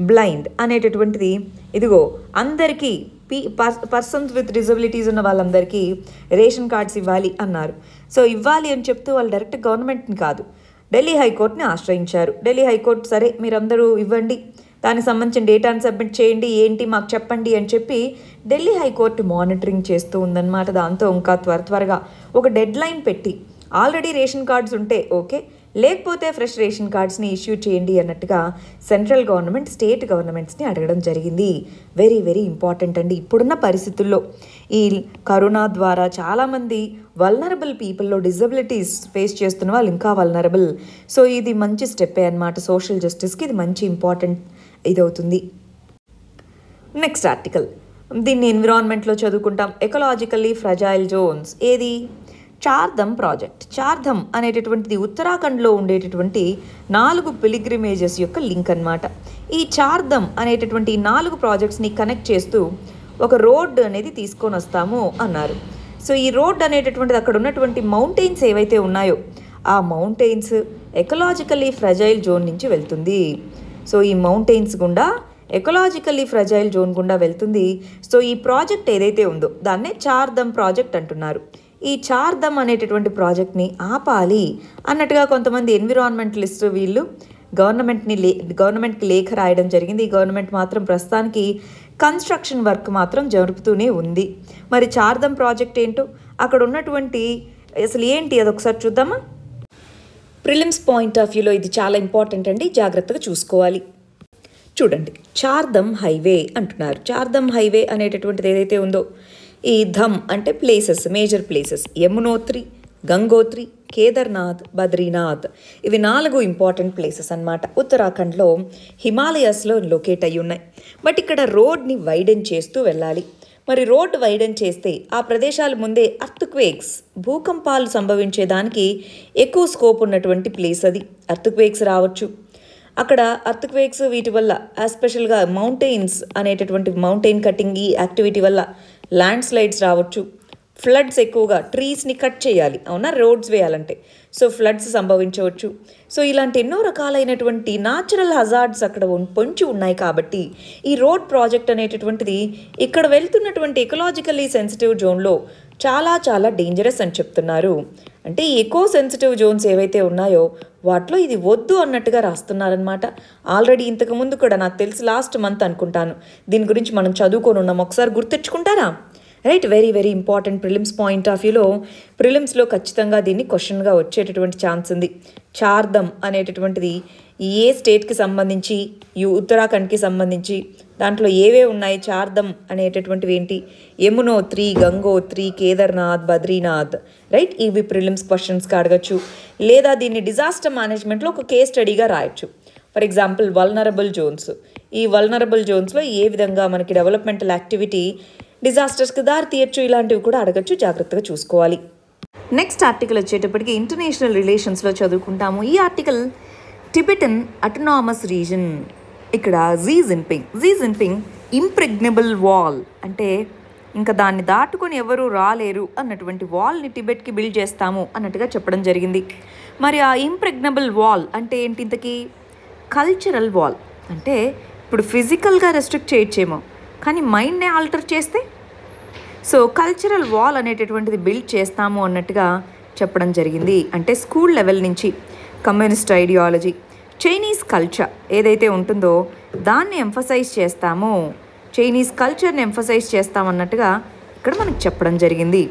blind అనేటటువంటిది ఇదిగో అందరికీ పర్సన్స్ విత్ డిజబిలిటీస్ ఉన్న వాళ్ళందరికీ రేషన్ కార్డ్స్ ఇవ్వాలి అన్నారు. సో ఇవ్వాలి అని చెప్తూ వాళ్ళు డైరెక్ట్ గవర్నమెంట్ని కాదు ఢిల్లీ హైకోర్టుని ఆశ్రయించారు. ఢిల్లీ హైకోర్టు సరే మీరందరూ ఇవ్వండి, దానికి సంబంధించిన డేటాను సబ్మిట్ చేయండి, ఏంటి మాకు చెప్పండి అని చెప్పి ఢిల్లీ హైకోర్టు మానిటరింగ్ చేస్తూ ఉందన్నమాట. దాంతో ఇంకా త్వరగా ఒక డెడ్ లైన్ పెట్టి ఆల్రెడీ రేషన్ కార్డ్స్ ఉంటే ఓకే, లేకపోతే ఫ్రెష్ రేషన్ కార్డ్స్ని ఇష్యూ చేయండి అన్నట్టుగా సెంట్రల్ గవర్నమెంట్ స్టేట్ గవర్నమెంట్స్ని అడగడం జరిగింది. వెరీ వెరీ ఇంపార్టెంట్ అండి. ఇప్పుడున్న పరిస్థితుల్లో ఈ కరోనా ద్వారా చాలామంది వల్నరబుల్ పీపుల్లో డిజబిలిటీస్ ఫేస్ చేస్తున్న వాళ్ళు ఇంకా వల్నరబుల్. సో ఇది మంచి స్టెప్పే అన్నమాట, సోషల్ జస్టిస్కి ఇది మంచి ఇంపార్టెంట్ ఇది అవుతుంది. నెక్స్ట్ ఆర్టికల్, దీన్ని ఎన్విరాన్మెంట్లో చదువుకుంటాం. ఎకలాజికల్లీ ఫ్రజైల్ జోన్స్, ఏది చార్ధమ్ ప్రాజెక్ట్. చార్ధమ్ అనేటటువంటిది ఉత్తరాఖండ్లో ఉండేటటువంటి 4 పిలిగ్రిమేజెస్ యొక్క లింక్ అన్నమాట. ఈ చార్ధమ్ అనేటటువంటి 4 ప్రాజెక్ట్స్ని కనెక్ట్ చేస్తూ ఒక రోడ్ అనేది తీసుకొని వస్తాము అన్నారు. సో ఈ రోడ్ అనేటటువంటిది అక్కడ ఉన్నటువంటి మౌంటైన్స్ ఏవైతే ఉన్నాయో ఆ మౌంటైన్స్ ఎకలాజికల్లీ ఫ్రజైల్ జోన్ నుంచి వెళ్తుంది. సో ఈ మౌంటైన్స్ గుండా ఎకలాజికల్లీ ఫ్రజైల్ జోన్ గుండా వెళ్తుంది. సో ఈ ప్రాజెక్ట్ ఏదైతే ఉందో దాన్నే చార్ధమ్ ప్రాజెక్ట్ అంటున్నారు. ఈ చార్ధమ్ అనేటటువంటి ప్రాజెక్ట్ని ఆపాలి అన్నట్టుగా కొంతమంది ఎన్విరాన్మెంటలిస్ట్ వీళ్ళు గవర్నమెంట్కి లేఖ రాయడం జరిగింది. ఈ గవర్నమెంట్ మాత్రం ప్రస్తుతానికి కన్స్ట్రక్షన్ వర్క్ మాత్రం జరుపుతూనే ఉంది. మరి చార్ధమ్ ప్రాజెక్ట్ ఏంటో, అక్కడ ఉన్నటువంటి అసలు ఏంటి అదొకసారి చూద్దామా. ప్రిలిమ్స్ పాయింట్ ఆఫ్ వ్యూలో ఇది చాలా ఇంపార్టెంట్ అండి, జాగ్రత్తగా చూసుకోవాలి. చూడండి, చార్ధమ్ హైవే అంటున్నారు. చార్ధమ్ హైవే అనేటటువంటిది ఏదైతే ఉందో, ఈ ధమ్ అంటే places, major places, Yamunotri, Gangotri, Kedarnath, Badrinath, ఇవి 4 ఇంపార్టెంట్ ప్లేసెస్ అన్నమాట. ఉత్తరాఖండ్లో హిమాలయాస్లో లొకేట్ అయ్యి ఉన్నాయి. బట్ ఇక్కడ రోడ్ని వైడెన్ చేస్తూ వెళ్ళాలి. మరి రోడ్ వైడెన్ చేస్తే ఆ ప్రదేశాల ముందే అర్త్క్వేక్స్, భూకంపాలు సంభవించేదానికి ఎక్కువ స్కోప్ ఉన్నటువంటి ప్లేస్ అది. అర్త్క్వేక్స్ రావచ్చు అక్కడ. అర్త్క్వేక్స్ వీటి వల్ల ఎస్పెషల్గా మౌంటైన్స్ అనేటటువంటి మౌంటైన్ కటింగ్ ఈ యాక్టివిటీ వల్ల ల్యాండ్ స్లైడ్స్ రావచ్చు. ఫ్లడ్స్ ఎక్కువగా, ట్రీస్ని కట్ చేయాలి అవునా, రోడ్స్ వేయాలంటే, సో ఫ్లడ్స్ సంభవించవచ్చు. సో ఇలాంటి ఎన్నో రకాలైనటువంటి న్యాచురల్ హజార్డ్స్ అక్కడ పొంచి ఉన్నాయి. కాబట్టి ఈ రోడ్ ప్రాజెక్ట్ అనేటటువంటిది ఇక్కడ వెళ్తున్నటువంటి ఎకలాజికల్లీ సెన్సిటివ్ జోన్లో చాలా చాలా డేంజరస్ అని చెప్తున్నారు. అంటే ఈ ఎకో సెన్సిటివ్ జోన్స్ ఏవైతే ఉన్నాయో వాటిలో ఇది వద్దు అన్నట్టుగా రాస్తున్నారనమాట. ఆల్రెడీ ఇంతకుముందు కూడా నాకు తెలిసి లాస్ట్ మంత్ అనుకుంటాను దీని గురించి మనం చదువుకొని ఉన్నాం. ఒకసారి గుర్తెచ్చుకుంటారా? Right, very very important. Prelims point of వ్యూలో ప్రిలిమ్స్లో ఖచ్చితంగా దీన్ని క్వశ్చన్గా వచ్చేటటువంటి ఛాన్స్ ఉంది. చార్ధమ్ అనేటటువంటిది ఏ స్టేట్కి సంబంధించి, ఈ ఉత్తరాఖండ్కి సంబంధించి, దాంట్లో ఏవే ఉన్నాయి చార్ధమ్ అనేటటువంటివి ఏంటి, యమునోత్రి, గంగోత్రి, కేదార్నాథ్, బద్రీనాథ్, రైట్, ఇవి ప్రిలిమ్స్ క్వశ్చన్స్గా అడగచ్చు. లేదా దీన్ని డిజాస్టర్ మేనేజ్మెంట్లో ఒక కేస్ స్టడీగా రాయొచ్చు. ఫర్ ఎగ్జాంపుల్ వల్నరబుల్ జోన్స్, ఈ వల్నరబుల్ జోన్స్లో ఏ విధంగా మనకి డెవలప్మెంటల్ యాక్టివిటీ డిజాస్టర్స్కి దారి తీయచ్చు, ఇలాంటివి కూడా అడగచ్చు, జాగ్రత్తగా చూసుకోవాలి. నెక్స్ట్ ఆర్టికల్ వచ్చేటప్పటికి ఇంటర్నేషనల్ రిలేషన్స్లో చదువుకుంటాము. ఈ ఆర్టికల్ టిబెటన్ అటోనామస్ రీజన్. ఇక్కడ జీ జిన్పింగ్ ఇంప్రెగ్నబుల్ వాల్ అంటే ఇంకా దాన్ని దాటుకొని ఎవరు రాలేరు అన్నటువంటి వాల్ని టిబెట్కి బిల్డ్ చేస్తాము అన్నట్టుగా చెప్పడం జరిగింది. మరి ఆ ఇంప్రెగ్నబుల్ వాల్ అంటే ఏంటి ఇంతకీ? కల్చరల్ వాల్ అంటే ఇప్పుడు ఫిజికల్గా రెస్ట్రిక్ట్ చేయొచ్చేమో, కానీ మైండ్నే ఆల్టర్ చేస్తే, సో కల్చరల్ వాల్ అనేటటువంటిది బిల్డ్ చేస్తాము అన్నట్టుగా చెప్పడం జరిగింది. అంటే స్కూల్ లెవెల్ నుంచి కమ్యూనిస్ట్ ఐడియాలజీ, చైనీస్ కల్చర్ ఏదైతే ఉంటుందో దాన్ని ఎంఫసైజ్ చేస్తాము, చైనీస్ కల్చర్ని ఎంఫసైజ్ చేస్తామన్నట్టుగా ఇక్కడ మనకు చెప్పడం జరిగింది.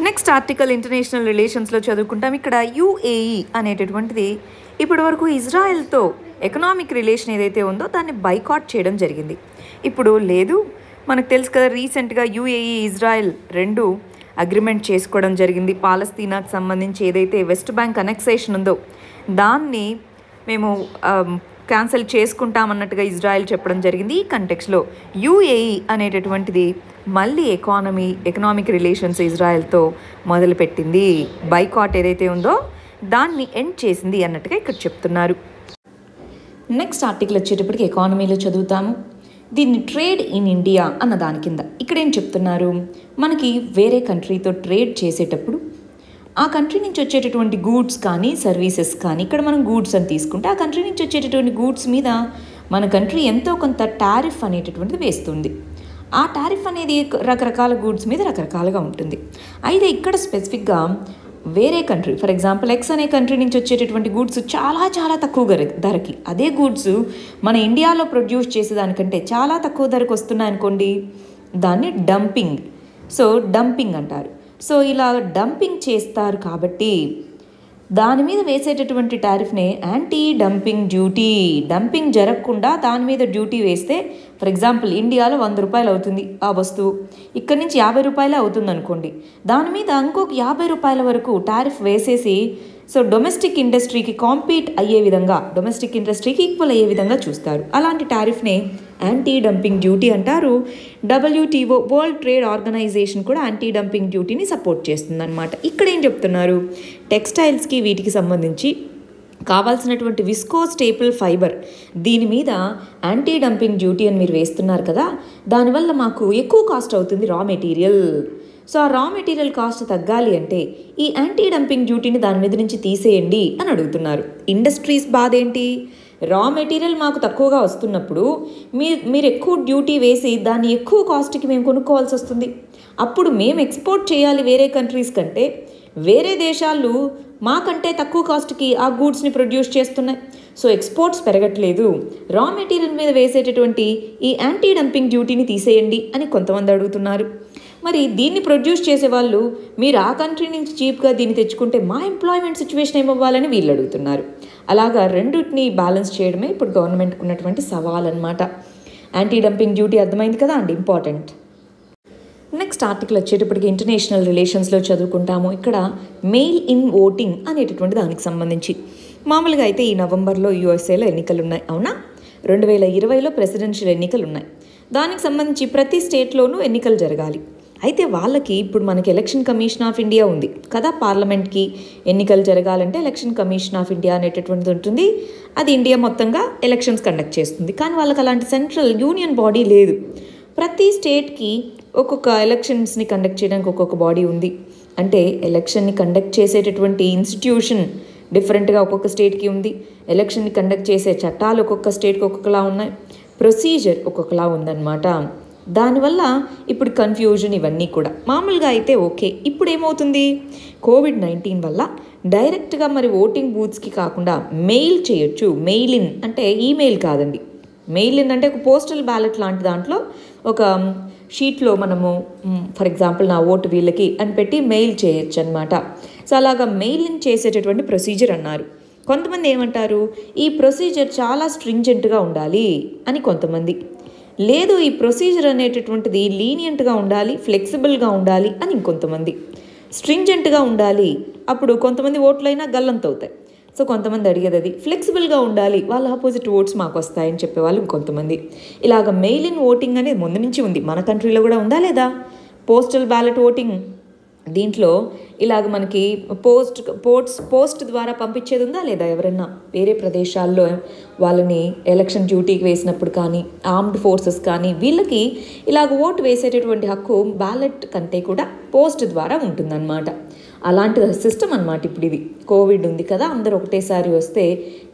నెక్స్ట్ ఆర్టికల్ ఇంటర్నేషనల్ రిలేషన్స్లో చదువుకుంటాం. ఇక్కడ యుఏఈ అనేటటువంటిది ఇప్పటి వరకు ఇజ్రాయెల్తో ఎకనామిక్ రిలేషన్ ఏదైతే ఉందో దాన్ని బైకాట్ చేయడం జరిగింది. ఇప్పుడు లేదు, మనకు తెలుసు కదా, రీసెంట్గా యుఏఈ, ఇజ్రాయెల్ 2 అగ్రిమెంట్ చేసుకోవడం జరిగింది. పాలస్తీనాకు సంబంధించి ఏదైతే వెస్ట్ బ్యాంక్ అనెక్సేషన్ ఉందో దాన్ని మేము క్యాన్సిల్ చేసుకుంటామన్నట్టుగా ఇజ్రాయెల్ చెప్పడం జరిగింది. ఈ కంటెక్స్లో యుఏఈ అనేటటువంటిది మళ్ళీ ఎకనామిక్ రిలేషన్స్ ఇజ్రాయెల్తో మొదలుపెట్టింది. బైకాట్ ఏదైతే ఉందో దాన్ని ఎండ్ చేసింది అన్నట్టుగా ఇక్కడ చెప్తున్నారు. నెక్స్ట్ ఆర్టికల్ వచ్చేటప్పటికి ఎకానమీలో చదువుతాము. దీన్ని ట్రేడ్ ఇన్ ఇండియా అన్న దాని కింద ఇక్కడ ఏం చెప్తున్నారు, మనకి వేరే కంట్రీతో ట్రేడ్ చేసేటప్పుడు ఆ కంట్రీ నుంచి వచ్చేటటువంటి గూడ్స్ కానీ సర్వీసెస్ కానీ, ఇక్కడ మనం గూడ్స్ అని తీసుకుంటే ఆ కంట్రీ నుంచి వచ్చేటటువంటి గూడ్స్ మీద మన కంట్రీ ఎంతో కొంత టారిఫ్ అనేటటువంటిది వేస్తుంది. ఆ టారిఫ్ అనేది రకరకాల గూడ్స్ మీద రకరకాలుగా ఉంటుంది. అయితే ఇక్కడ స్పెసిఫిక్గా వేరే కంట్రీ, ఫర్ ఎగ్జాంపుల్ ఎక్స్ అనే కంట్రీ నుంచి వచ్చేటటువంటి గూడ్స్ చాలా చాలా తక్కువ ధరకి, అదే గూడ్స్ మన ఇండియాలో ప్రొడ్యూస్ చేసేదానికంటే చాలా తక్కువ ధరకు వస్తున్నాయనుకోండి, దాన్ని డంపింగ్ అంటారు. సో ఇలా డంపింగ్ చేస్తారు కాబట్టి దాని మీద వేసేటటువంటి టారిఫ్నే యాంటీ డంపింగ్ డ్యూటీ. డంపింగ్ జరగకుండా దాని మీద డ్యూటీ వేస్తే, ఫర్ ఎగ్జాంపుల్ ఇండియాలో 100 రూపాయలు అవుతుంది ఆ వస్తువు, ఇక్కడ నుంచి 50 రూపాయలే అవుతుంది అనుకోండి, దాని మీద ఇంకొక 50 రూపాయల వరకు టారిఫ్ వేసేసి, సో డొమెస్టిక్ ఇండస్ట్రీకి కాంపీట్ అయ్యే విధంగా, డొమెస్టిక్ ఇండస్ట్రీకి ఈక్వల్ అయ్యే విధంగా చూస్తారు. అలాంటి టారిఫ్నే యాంటీ డంపింగ్ డ్యూటీ అంటారు. WTO, వరల్డ్ ట్రేడ్ ఆర్గనైజేషన్ కూడా యాంటీ డంపింగ్ డ్యూటీని సపోర్ట్ చేస్తుందన్నమాట. ఇక్కడ ఏం చెప్తున్నారు, టెక్స్టైల్స్కి వీటికి సంబంధించి కావాల్సినటువంటి విస్కో స్టేపుల్ ఫైబర్ దీని మీద యాంటీ డంపింగ్ డ్యూటీ అని మీరు వేస్తున్నారు కదా, దానివల్ల మాకు ఎక్కువ కాస్ట్ అవుతుంది రా మెటీరియల్. సో ఆ రా మెటీరియల్ కాస్ట్ తగ్గాలి అంటే ఈ యాంటీ డంపింగ్ డ్యూటీని దాని మీద నుంచి తీసేయండి అని అడుగుతున్నారు. ఇండస్ట్రీస్ బాధ ఏంటి, రా మెటీరియల్ మాకు తక్కువగా వస్తున్నప్పుడు మీరు ఎక్కువ డ్యూటీ వేసి దాన్ని ఎక్కువ కాస్ట్కి మేము కొనుక్కోవాల్సి వస్తుంది. అప్పుడు మేము ఎక్స్పోర్ట్ చేయాలి వేరే కంట్రీస్ కంటే, వేరే దేశాలు మాకంటే తక్కువ కాస్ట్కి ఆ గూడ్స్ని ప్రొడ్యూస్ చేస్తున్నాయి. సో ఎక్స్పోర్ట్స్ పెరగట్లేదు, రా మెటీరియల్ మీద వేసేటటువంటి ఈ యాంటీ డంపింగ్ డ్యూటీని తీసేయండి అని కొంతమంది అడుగుతున్నారు. మరి దీన్ని ప్రొడ్యూస్ చేసేవాళ్ళు మీరు ఆ కంట్రీ నుంచి చీప్గా దీన్ని తెచ్చుకుంటే మా ఎంప్లాయ్మెంట్ సిచ్యువేషన్ ఏమవ్వాలని వీళ్ళు అడుగుతున్నారు. అలాగా రెండింటిని బ్యాలెన్స్ చేయడమే ఇప్పుడు గవర్నమెంట్కి ఉన్నటువంటి సవాల్ అన్నమాట. యాంటీ డంపింగ్ డ్యూటీ అర్థమైంది కదా అండి, ఇంపార్టెంట్. నెక్స్ట్ ఆర్టికల్ వచ్చేటప్పటికి ఇంటర్నేషనల్ రిలేషన్స్లో చదువుకుంటాము. ఇక్కడ మెయిల్ ఇన్ ఓటింగ్ అనేటటువంటి దానికి సంబంధించి మామూలుగా అయితే ఈ నవంబర్లో యూఎస్ఏలో ఎన్నికలు ఉన్నాయి, అవునా? 2020లో ప్రెసిడెన్షియల్ ఎన్నికలు ఉన్నాయి. దానికి సంబంధించి ప్రతి స్టేట్లోనూ ఎన్నికలు జరగాలి. అయితే వాళ్ళకి ఇప్పుడు మనకి ఎలక్షన్ కమిషన్ ఆఫ్ ఇండియా ఉంది కదా, పార్లమెంట్కి ఎన్నికలు జరగాలంటే ఎలక్షన్ కమిషన్ ఆఫ్ ఇండియా అనేటటువంటిది ఉంటుంది. అది ఇండియా మొత్తంగా ఎలక్షన్స్ కండక్ట్ చేస్తుంది. కానీ వాళ్ళకి అలాంటి సెంట్రల్ యూనియన్ బాడీ లేదు. ప్రతి స్టేట్కి ఒక్కొక్క ఎలక్షన్స్ని కండక్ట్ చేయడానికి ఒక్కొక్క బాడీ ఉంది. అంటే ఎలక్షన్ని కండక్ట్ చేసేటటువంటి ఇన్స్టిట్యూషన్ డిఫరెంట్గా ఒక్కొక్క స్టేట్కి ఉంది. ఎలక్షన్ని కండక్ట్ చేసే చట్టాలు ఒక్కొక్క స్టేట్కి ఒక్కొక్కలా ఉన్నాయి. ప్రొసీజర్ ఒక్కొక్కలా ఉందన్నమాట. దానివల్ల ఇప్పుడు కన్ఫ్యూజన్ ఇవన్నీ కూడా మామూలుగా అయితే ఓకే. ఇప్పుడు ఏమవుతుంది, కోవిడ్-19 వల్ల డైరెక్ట్గా మరి ఓటింగ్ బూత్స్కి కాకుండా మెయిల్ చేయొచ్చు. మెయిల్ ఇన్ అంటే ఈమెయిల్ కాదండి, మెయిల్ ఇన్ అంటే ఒక పోస్టల్ బ్యాలెట్ లాంటి దాంట్లో ఒక షీట్లో మనము ఫర్ ఎగ్జాంపుల్ నా ఓటు వీళ్ళకి అని పెట్టి మెయిల్ చేయొచ్చు అనమాట. సో అలాగా మెయిల్ ఇన్ చేసేటటువంటి ప్రొసీజర్ అన్నారు. కొంతమంది ఏమంటారు, ఈ ప్రొసీజర్ చాలా స్ట్రింజెంట్గా ఉండాలి అని కొంతమంది, లేదు ఈ ప్రొసీజర్ అనేటటువంటిది లీనియంట్గా ఉండాలి, ఫ్లెక్సిబుల్గా ఉండాలి అని ఇంకొంతమంది. స్ట్రింజెంట్గా ఉండాలి, అప్పుడు కొంతమంది ఓట్లైనా గల్లంత అవుతాయి. సో కొంతమంది అడిగేది అది. ఫ్లెక్సిబుల్గా ఉండాలి, వాళ్ళ ఆపోజిట్ ఓట్స్ మాకు వస్తాయని చెప్పేవాళ్ళు ఇంకొంతమంది. ఇలాగ మెయిల్ ఇన్ ఓటింగ్ అనేది ముందు నుంచి ఉంది, మన కంట్రీలో కూడా ఉందా లేదా? పోస్టల్ బ్యాలెట్ ఓటింగ్, దీంట్లో ఇలాగ మనకి పోస్ట్ ద్వారా పంపించేది ఉందా లేదా? ఎవరైనా వేరే ప్రదేశాల్లో వాళ్ళని ఎలక్షన్ డ్యూటీకి వేసినప్పుడు కానీ, ఆర్మ్డ్ ఫోర్సెస్ కానీ వీళ్ళకి ఇలాగ ఓటు వేసేటటువంటి హక్కు బ్యాలెట్ కంటే కూడా పోస్ట్ ద్వారా ఉంటుందన్నమాట. అలాంటి సిస్టమ్ అన్నమాట ఇప్పుడు ఇది. కోవిడ్ ఉంది కదా, అందరూ ఒకటేసారి వస్తే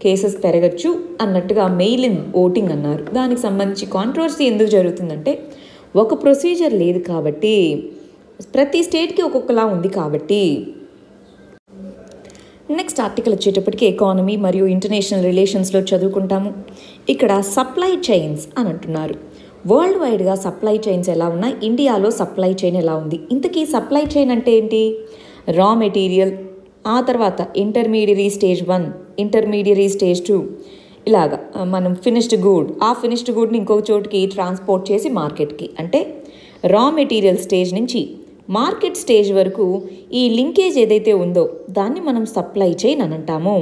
కేసెస్ పెరగచ్చు అన్నట్టుగా మెయిల్ ఇన్ ఓటింగ్ అన్నారు. దానికి సంబంధించి కాంట్రవర్సీ ఎందుకు జరుగుతుందంటే, ఒక ప్రొసీజర్ లేదు కాబట్టి, ప్రతి స్టేట్కి ఒక్కొక్కలా ఉంది కాబట్టి. నెక్స్ట్ ఆర్టికల్ వచ్చేటప్పటికి ఎకానమీ మరియు ఇంటర్నేషనల్ రిలేషన్స్లో చదువుకుంటాము. ఇక్కడ సప్లై చైన్స్ అని అంటున్నారు. వరల్డ్ వైడ్గా సప్లై చైన్స్ ఎలా ఉన్నాయి, ఇండియాలో సప్లై చైన్ ఎలా ఉంది? ఇంతకీ సప్లై చైన్ అంటే ఏంటి? రా మెటీరియల్, ఆ తర్వాత ఇంటర్మీడియరీ స్టేజ్ 1, ఇంటర్మీడియరీ స్టేజ్ 2, ఇలాగా మనం ఫినిష్డ్ గూడ్, ఆ ఫినిష్డ్ గూడ్ని ఇంకొక చోటుకి ట్రాన్స్పోర్ట్ చేసి మార్కెట్కి, అంటే రా మెటీరియల్ స్టేజ్ నుంచి మార్కెట్ స్టేజ్ వరకు ఈ లింకేజ్ ఏదైతే ఉందో దాన్ని మనం సప్లై చైన్ అని అంటాము.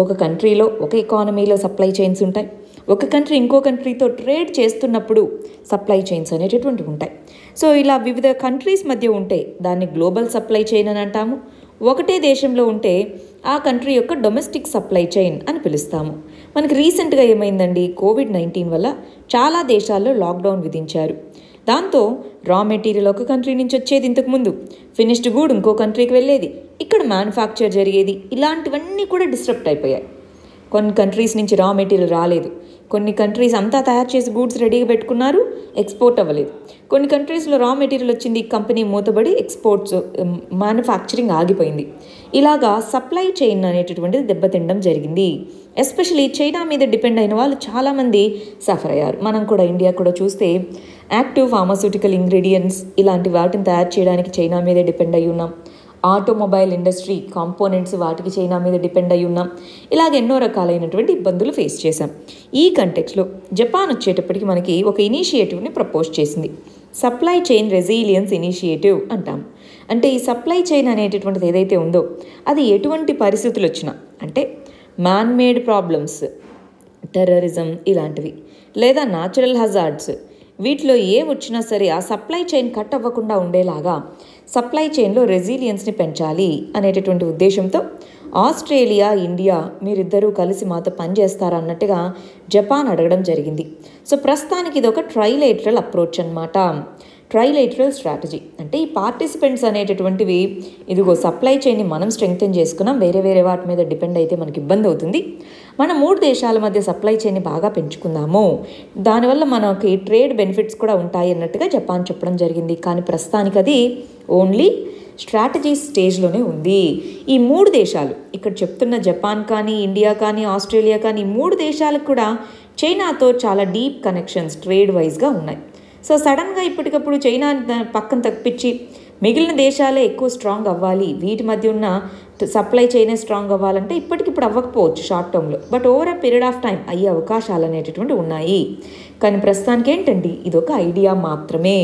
ఒక కంట్రీలో ఒక ఎకానమీలో సప్లై చైన్స్ ఉంటాయి, ఒక కంట్రీ ఇంకో కంట్రీతో ట్రేడ్ చేస్తున్నప్పుడు సప్లై చైన్స్ అనేటటువంటివి ఉంటాయి. సో ఇలా వివిధ కంట్రీస్ మధ్య ఉంటే దాన్ని గ్లోబల్ సప్లై చైన్ అని అంటాము. ఒకటే దేశంలో ఉంటే ఆ కంట్రీ యొక్క డొమెస్టిక్ సప్లై చైన్ అని పిలుస్తాము. మనకి రీసెంట్గా ఏమైందండి, కోవిడ్-19 వల్ల చాలా దేశాల్లో లాక్డౌన్ విధించారు. దాంతో రా మెటీరియల్ ఒక కంట్రీ నుంచి వచ్చేది, ఇంతకుముందు ఫినిష్డ్ గూడ్ ఇంకో కంట్రీకి వెళ్ళేది, ఇక్కడ మ్యానుఫ్యాక్చర్ జరిగేది, ఇలాంటివన్నీ కూడా డిస్టర్బ్ అయిపోయాయి. కొన్ని కంట్రీస్ నుంచి రా మెటీరియల్ రాలేదు, కొన్ని కంట్రీస్ అంతా తయారు చేసి గూడ్స్ రెడీగా పెట్టుకున్నారు, ఎక్స్పోర్ట్ అవ్వలేదు. కొన్ని కంట్రీస్లో రా మెటీరియల్ వచ్చింది, కంపెనీ మూతబడి ఎక్స్పోర్ట్స్ మ్యానుఫ్యాక్చరింగ్ ఆగిపోయింది. ఇలాగా సప్లై చైన్ అనేటటువంటిది దెబ్బతినడం జరిగింది. ఎస్పెషలీ చైనా మీద డిపెండ్ అయిన వాళ్ళు చాలామంది సఫర్ అయ్యారు. మనం కూడా ఇండియా కూడా చూస్తే యాక్టివ్ ఫార్మాస్యూటికల్ ఇంగ్రీడియంట్స్ ఇలాంటి వాటిని తయారు చేయడానికి చైనా మీదే డిపెండ్ అయి ఉన్నాం. ఆటోమొబైల్ ఇండస్ట్రీ కాంపోనెంట్స్ వాటికి చైనా మీద డిపెండ్ అయి ఉన్నాం. ఇలాగ ఎన్నో రకాలైనటువంటి ఇబ్బందులు ఫేస్ చేశాం. ఈ కంటెక్స్లో జపాన్ వచ్చేటప్పటికి మనకి ఒక ఇనిషియేటివ్ని ప్రపోజ్ చేసింది, సప్లై చైన్ రెసిలియన్స్ ఇనిషియేటివ్ అంటాం. అంటే ఈ సప్లై చైన్ అనేటటువంటిది ఏదైతే ఉందో అది ఎటువంటి పరిస్థితులు వచ్చినా, అంటే మ్యాన్ మేడ్ ప్రాబ్లమ్స్, టెర్రరిజం ఇలాంటివి, లేదా న్యాచురల్ హజార్డ్స్, వీటిలో ఏ వచ్చినా సరే ఆ సప్లై చైన్ కట్ అవ్వకుండా ఉండేలాగా సప్లై చైన్లో రెసిలియన్స్ని పెంచాలి అనేటటువంటి ఉద్దేశంతో ఆస్ట్రేలియా, ఇండియా మీరిద్దరూ కలిసి మాతో పనిచేస్తారా అన్నట్టుగా జపాన్ అడగడం జరిగింది. సో ప్రస్తుతానికి ఇది ఒక ట్రైలేటరల్ అప్రోచ్ అన్నమాట. ట్రైలేటరల్ స్ట్రాటజీ అంటే ఈ పార్టిసిపెంట్స్ అనేటటువంటివి ఇదిగో సప్లై చైన్ని మనం స్ట్రెంగ్తెన్ చేసుకున్నాం, వేరే వేరే వాటి మీద డిపెండ్ అయితే మనకి ఇబ్బంది అవుతుంది, మన 3 దేశాల మధ్య సప్లై చైన్ని బాగా పెంచుకుందాము, దానివల్ల మనకి ట్రేడ్ బెనిఫిట్స్ కూడా ఉంటాయి అన్నట్టుగా జపాన్ చెప్పడం జరిగింది. కానీ ప్రస్తుతానికి అది ఓన్లీ స్ట్రాటజీ స్టేజ్లోనే ఉంది. ఈ 3 దేశాలు ఇక్కడ చెప్తున్న జపాన్ కానీ, ఇండియా కానీ, ఆస్ట్రేలియా కానీ, 3 దేశాలకు కూడా చైనాతో చాలా డీప్ కనెక్షన్స్ ట్రేడ్ వైజ్గా ఉన్నాయి. సో సడన్గా ఇప్పటికప్పుడు చైనా పక్కన తప్పించి మిగిలిన దేశాలే ఎక్కువ స్ట్రాంగ్ అవ్వాలి, వీటి మధ్య ఉన్న సప్లై చైనే స్ట్రాంగ్ అవ్వాలంటే ఇప్పటికిప్పుడు అవ్వకపోవచ్చు షార్ట్ టర్మ్లో, but over a period of time అయ్యే అవకాశాలు అనేటటువంటి ఉన్నాయి. కానీ ప్రస్తుతానికి ఏంటండి, ఇదొక ఐడియా మాత్రమే.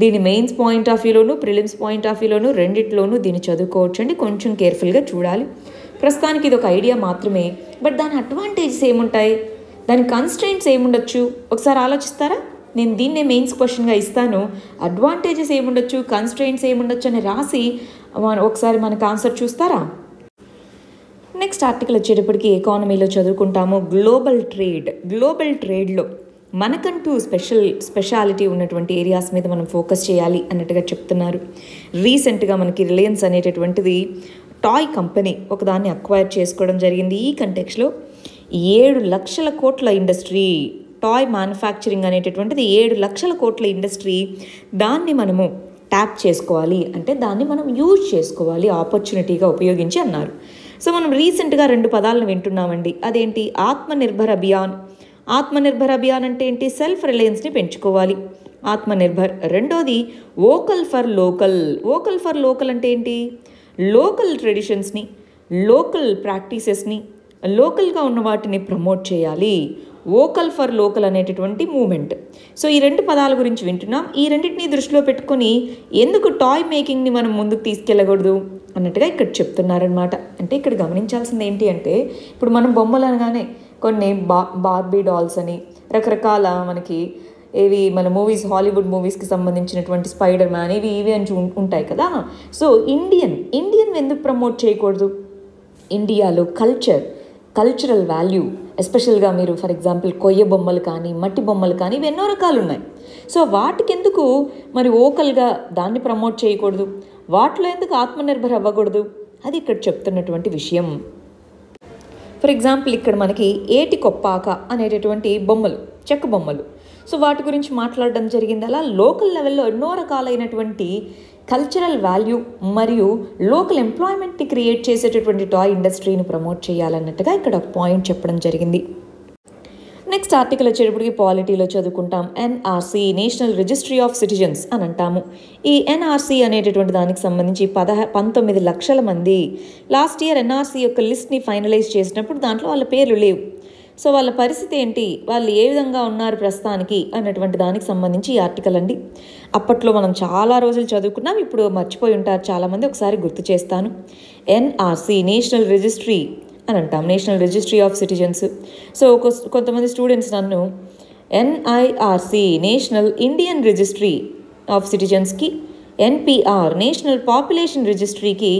దీని మెయిన్స్ పాయింట్ ఆఫ్ వ్యూలోను, ప్రిలిమ్స్ పాయింట్ ఆఫ్ వ్యూలోను, రెండిట్లోనూ దీన్ని చదువుకోవచ్చండి. కొంచెం కేర్ఫుల్గా చూడాలి. ప్రస్తుతానికి ఇది ఒక ఐడియా మాత్రమే. బట్ దాని అడ్వాంటేజెస్ ఏముంటాయి, దాని కన్స్ట్రెయింట్స్ ఏముండొచ్చు ఒకసారి ఆలోచిస్తారా? నేను దీన్నే మెయిన్స్ క్వశ్చన్గా ఇస్తాను. అడ్వాంటేజెస్ ఏముండొచ్చు, కన్స్ట్రెయింట్స్ ఏముండొచ్చు అని రాసి ఒకసారి మనకు ఆన్సర్ చూస్తారా? నెక్స్ట్ ఆర్టికల్ వచ్చేటప్పటికి ఎకానమీలో చదువుకుంటాము. గ్లోబల్ ట్రేడ్లో మనకంటూ స్పెషాలిటీ ఉన్నటువంటి ఏరియాస్ మీద మనం ఫోకస్ చేయాలి అన్నట్టుగా చెప్తున్నారు. రీసెంట్గా మనకి రిలయన్స్ అనేటటువంటిది టాయ్ కంపెనీ ఒకదాన్ని అక్వైర్ చేసుకోవడం జరిగింది. ఈ కంటెక్స్లో 7 లక్షల కోట్ల ఇండస్ట్రీ, టాయ్ మ్యానుఫ్యాక్చరింగ్ అనేటటువంటిది 7 లక్షల కోట్ల ఇండస్ట్రీ. దాన్ని మనము ట్యాప్ చేసుకోవాలి అంటే దాన్ని మనం యూజ్ చేసుకోవాలి, ఆపర్చునిటీగా ఉపయోగించి అన్నారు. సో మనం రీసెంట్గా 2 పదాలను వింటున్నామండి. అదేంటి, ఆత్మనిర్భర్ అభియాన్. ఆత్మనిర్భర్ అభియాన్ అంటే ఏంటి, సెల్ఫ్ రిలయన్స్ని పెంచుకోవాలి, ఆత్మనిర్భర్. రెండోది వోకల్ ఫర్ లోకల్ అంటే ఏంటి, లోకల్ ట్రెడిషన్స్ని, లోకల్ ప్రాక్టీసెస్ని, లోకల్గా ఉన్న వాటిని ప్రమోట్ చేయాలి. వోకల్ ఫర్ లోకల్ అనేటటువంటి మూమెంట్. సో ఈ 2 పదాల గురించి వింటున్నాం. ఈ రెండింటిని దృష్టిలో పెట్టుకొని ఎందుకు టాయ్ మేకింగ్ని మనం ముందుకు తీసుకెళ్ళకూడదు అన్నట్టుగా ఇక్కడ చెప్తున్నారనమాట. అంటే ఇక్కడ గమనించాల్సింది ఏంటి అంటే, ఇప్పుడు మనం బొమ్మలు అనగానే కొన్ని బార్బీ డాల్స్ అని రకరకాల మనకి మన మూవీస్, హాలీవుడ్ మూవీస్కి సంబంధించినటువంటి స్పైడర్ మ్యాన్ ఇవి అని ఉంటాయి కదా. సో ఇండియన్ ఎందుకు ప్రమోట్ చేయకూడదు? ఇండియాలో కల్చరల్ వాల్యూ, ఎస్పెషల్గా మీరు ఫర్ ఎగ్జాంపుల్ కొయ్య బొమ్మలు కానీ, మట్టి బొమ్మలు కానీ, ఇవి ఎన్నో రకాలు ఉన్నాయి. సో వాటికి ఎందుకు మరి ఓకల్గా దాన్ని ప్రమోట్ చేయకూడదు? వాటిలో ఎందుకు ఆత్మనిర్భర్ అవ్వకూడదు? అది ఇక్కడ చెప్తున్నటువంటి విషయం. ఫర్ ఎగ్జాంపుల్ ఇక్కడ మనకి ఏటి కొప్పాక అనేటటువంటి బొమ్మలు, చెక్క బొమ్మలు, సో వాటి గురించి మాట్లాడడం జరిగింది. అలా లోకల్ లెవెల్లో ఎన్నో రకాలైనటువంటి కల్చరల్ వాల్యూ మరియు లోకల్ ఎంప్లాయ్మెంట్ని క్రియేట్ చేసేటటువంటి టాయ్ ఇండస్ట్రీని ప్రమోట్ చేయాలన్నట్టుగా ఇక్కడ ఒక పాయింట్ చెప్పడం జరిగింది. నెక్స్ట్ ఆర్టికల్ వచ్చేటప్పటికి పాలిటీలో చదువుకుంటాం. NRC, national registry of citizens అని అంటాము. ఈ ఎన్ఆర్సీ అనేటటువంటి దానికి సంబంధించి 19 లక్షల మంది లాస్ట్ ఇయర్ ఎన్ఆర్సీ యొక్క లిస్ట్ని ఫైనలైజ్ చేసినప్పుడు దాంట్లో వాళ్ళ పేర్లు లేవు. సో వాళ్ళ పరిస్థితి ఏంటి, వాళ్ళు ఏ విధంగా ఉన్నారు ప్రస్తుతానికి అన్నటువంటి దానికి సంబంధించి ఈ ఆర్టికల్ అండి. అప్పట్లో మనం చాలా రోజులు చదువుకున్నాం, ఇప్పుడు మర్చిపోయి ఉంటారు చాలామంది, ఒకసారి గుర్తు చేస్తాను. ఎన్ఆర్సీ నేషనల్ రిజిస్ట్రీ అని అంటాం, national registry of citizens. So కొంతమంది స్టూడెంట్స్ నన్ను NIRC national Indian registry of సిటిజన్స్కి, ఎన్పిఆర్ నేషనల్ పాపులేషన్ రిజిస్ట్రీకి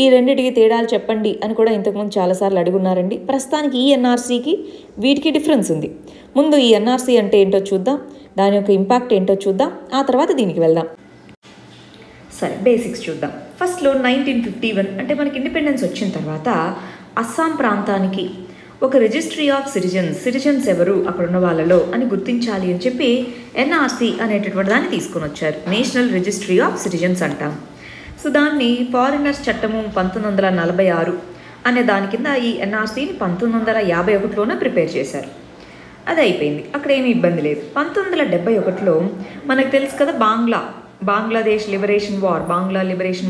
ఈ రెండింటికి తేడాలు చెప్పండి అని కూడా ఇంతకుముందు చాలాసార్లు అడుగున్నారండి. ప్రస్తుతానికి ఈ ఎన్ఆర్సీకి వీటికి డిఫరెన్స్ ఉంది. ముందు ఈ ఎన్ఆర్సీ అంటే ఏంటో చూద్దాం, దాని యొక్క ఇంపాక్ట్ ఏంటో చూద్దాం, ఆ తర్వాత దీనికి వెళ్దాం. సరే, బేసిక్స్ చూద్దాం. ఫస్ట్లో 1951 అంటే మనకి ఇండిపెండెన్స్ వచ్చిన తర్వాత అస్సాం ప్రాంతానికి ఒక రిజిస్ట్రీ ఆఫ్ సిటిజన్స్ ఎవరు అక్కడ ఉన్న వాళ్ళలో అని గుర్తించాలి అని చెప్పి ఎన్ఆర్సీ అనేటటువంటి దాన్ని తీసుకొని వచ్చారు. నేషనల్ రిజిస్ట్రీ ఆఫ్ సిటిజన్స్ అంటాం. సో దాన్ని ఫారినర్స్ చట్టము 1946 అనే దాని కింద ఈ ఎన్ఆర్సీని 1951లోనే ప్రిపేర్ చేశారు. అది అయిపోయింది, అక్కడ ఏమీ ఇబ్బంది లేదు. 1971లో మనకు తెలుసు కదా, బంగ్లాదేశ్ లిబరేషన్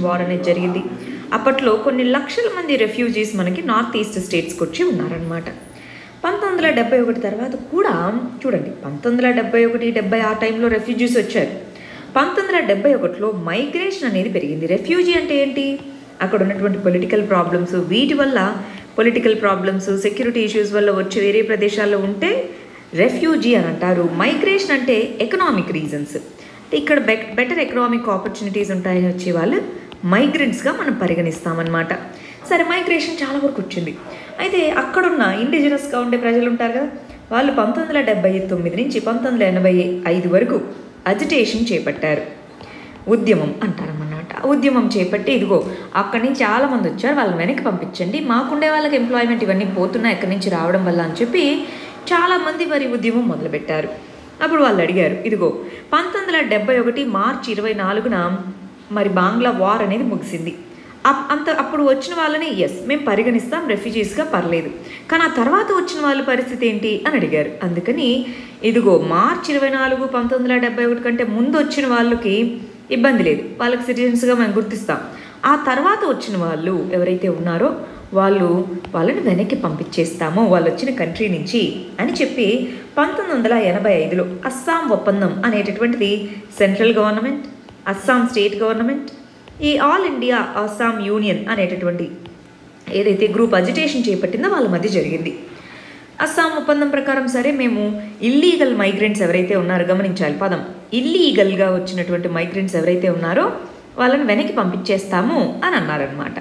వార్ అనేది జరిగింది. అప్పట్లో కొన్ని లక్షల మంది రెఫ్యూజీస్ మనకి నార్త్ ఈస్ట్ స్టేట్స్కి వచ్చి ఉన్నారనమాట. 1971 తర్వాత కూడా చూడండి, 1971-70 ఆ టైంలో రెఫ్యూజీస్ వచ్చారు. 1971లో మైగ్రేషన్ అనేది పెరిగింది. రెఫ్యూజీ అంటే ఏంటి, అక్కడ ఉన్నటువంటి పొలిటికల్ ప్రాబ్లమ్స్, వీటి వల్ల పొలిటికల్ ప్రాబ్లమ్స్, సెక్యూరిటీ ఇష్యూస్ వల్ల వచ్చి వేరే ప్రదేశాల్లో ఉంటే రెఫ్యూజీ అని అంటారు. మైగ్రేషన్ అంటే ఎకనామిక్ రీజన్స్, ఇక్కడ బెటర్ ఎకనామిక్ ఆపర్చునిటీస్ ఉంటాయని వచ్చే వాళ్ళు మైగ్రెంట్స్గా మనం పరిగణిస్తామన్నమాట. సరే, మైగ్రేషన్ చాలా వరకు వచ్చింది. అయితే అక్కడున్న ఇండిజినస్గా ఉండే ప్రజలు ఉంటారు కదా, వాళ్ళు 1979 నుంచి 1985 వరకు అజిటేషన్ చేపట్టారు. ఉద్యమం అంటారన్నమాట. ఉద్యమం చేపట్టి ఇదిగో అక్కడి నుంచి చాలామంది వచ్చారు, వాళ్ళని వెనక్కి పంపించండి, మాకుండే వాళ్ళకి ఎంప్లాయ్మెంట్ ఇవన్నీ పోతున్నాయి ఎక్కడి నుంచి రావడం వల్ల అని చెప్పి చాలామంది మరి ఉద్యమం మొదలుపెట్టారు. అప్పుడు వాళ్ళు అడిగారు, ఇదిగో 1971 మార్చి 24న మరి బాంగ్లా వార్ అనేది ముగిసింది. అప్పుడు వచ్చిన వాళ్ళని మేము పరిగణిస్తాం రెఫ్యూజీస్గా, పర్లేదు, కానీ ఆ తర్వాత వచ్చిన వాళ్ళ పరిస్థితి ఏంటి అని అడిగారు. అందుకని ఇదిగో మార్చి 24, 1971 కంటే ముందు వచ్చిన వాళ్ళకి ఇబ్బంది లేదు, వాళ్ళకి సిటిజన్స్గా మేము గుర్తిస్తాం. ఆ తర్వాత వచ్చిన వాళ్ళు ఎవరైతే ఉన్నారో వాళ్ళని వెనక్కి పంపించేస్తాము వాళ్ళు వచ్చిన కంట్రీ నుంచి అని చెప్పి 1985లో అస్సాం ఒప్పందం అనేటటువంటిది central government, Assam state government, ఈ ఆల్ ఇండియా అస్సాం యూనియన్ అనేటటువంటి ఏదైతే గ్రూప్ అజిటేషన్ చేపట్టిందో వాళ్ళ మధ్య జరిగింది. అస్సాం ఒప్పందం ప్రకారం సరే మేము ఇల్లీగల్ మైగ్రెంట్స్ ఎవరైతే ఉన్నారో, గమనించాలి పదం, ఇల్లీగల్గా వచ్చినటువంటి మైగ్రెంట్స్ ఎవరైతే ఉన్నారో వాళ్ళని వెనక్కి పంపించేస్తాము అని అన్నారనమాట.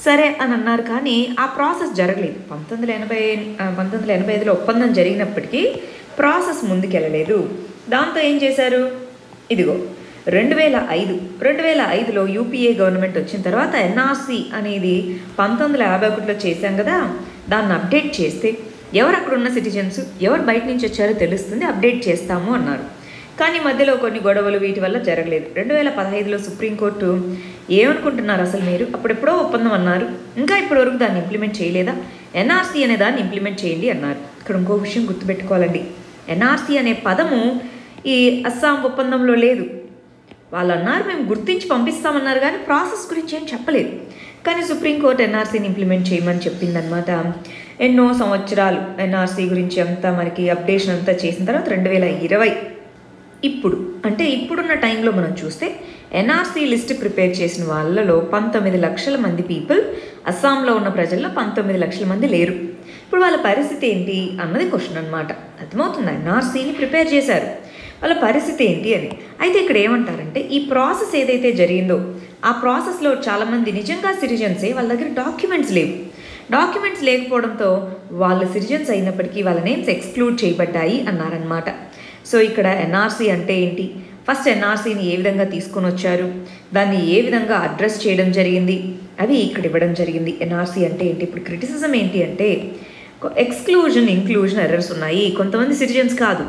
సరే అని అన్నారు, కానీ ఆ ప్రాసెస్ జరగలేదు. 1985లో ఒప్పందం జరిగినప్పటికీ ప్రాసెస్ ముందుకెళ్ళలేదు. దాంతో ఏం చేశారు, ఇదిగో 2005లో యూపీఏ గవర్నమెంట్ వచ్చిన తర్వాత ఎన్ఆర్సీ అనేది 1951లో చేశాం కదా, దాన్ని అప్డేట్ చేస్తే ఎవరు అక్కడ ఉన్న సిటిజన్స్, ఎవరు బయట నుంచి వచ్చారో తెలుస్తుంది, అప్డేట్ చేస్తాము అన్నారు. కానీ మధ్యలో కొన్ని గొడవలు వీటి వల్ల జరగలేదు. 2015లో సుప్రీంకోర్టు ఏమనుకుంటున్నారు అసలు మీరు, అప్పుడెప్పుడో ఒప్పందం అన్నారు, ఇంకా ఇప్పటివరకు దాన్ని ఇంప్లిమెంట్ చేయలేదా, ఎన్ఆర్సీ అనే దాన్ని ఇంప్లిమెంట్ చేయండి అన్నారు. ఇక్కడ ఇంకో విషయం గుర్తుపెట్టుకోవాలండి, ఎన్ఆర్సీ అనే పదము ఈ అస్సాం ఒప్పందంలో లేదు. వాళ్ళు అన్నారు మేము గుర్తించి పంపిస్తామన్నారు, కానీ ప్రాసెస్ గురించి ఏం చెప్పలేదు. కానీ సుప్రీంకోర్టు ఎన్ఆర్సీని ఇంప్లిమెంట్ చేయమని చెప్పిందనమాట. ఎన్నో సంవత్సరాలు ఎన్ఆర్సీ గురించి అంతా మనకి అప్డేషన్ అంతా చేసిన తర్వాత 2020 ఇప్పుడున్న టైంలో మనం చూస్తే ఎన్ఆర్సీ లిస్ట్ ప్రిపేర్ చేసిన వాళ్ళలో 19 లక్షల మంది పీపుల్, అస్సాంలో ఉన్న ప్రజల్లో 19 లక్షల మంది లేరు. ఇప్పుడు వాళ్ళ పరిస్థితి ఏంటి అన్నది క్వశ్చన్ అనమాట. అర్థమవుతుంది, ఎన్ఆర్సీని ప్రిపేర్ చేశారు, వాళ్ళ పరిస్థితి ఏంటి అని. అయితే ఇక్కడ ఏమంటారంటే ఈ ప్రాసెస్ ఏదైతే జరిగిందో ఆ ప్రాసెస్లో చాలామంది నిజంగా సిటిజన్సే, వాళ్ళ దగ్గర డాక్యుమెంట్స్ లేవు. డాక్యుమెంట్స్ లేకపోవడంతో వాళ్ళు సిటిజన్స్ అయినప్పటికీ వాళ్ళ నేమ్స్ ఎక్స్క్లూడ్ చేయబడ్డాయి అన్నారనమాట. సో ఇక్కడ ఎన్ఆర్సీ అంటే ఏంటి, ఫస్ట్ ఎన్ఆర్సీని ఏ విధంగా తీసుకొని వచ్చారు, దాన్ని ఏ విధంగా అడ్రస్ చేయడం జరిగింది, అవి ఇక్కడ ఇవ్వడం జరిగింది. ఎన్ఆర్సీ అంటే ఏంటి, ఇప్పుడు క్రిటిసిజం ఏంటి అంటే ఎక్స్క్లూజన్ ఇంక్లూజన్ ఎర్రర్స్ ఉన్నాయి. కొంతమంది సిటిజన్స్ కాదు,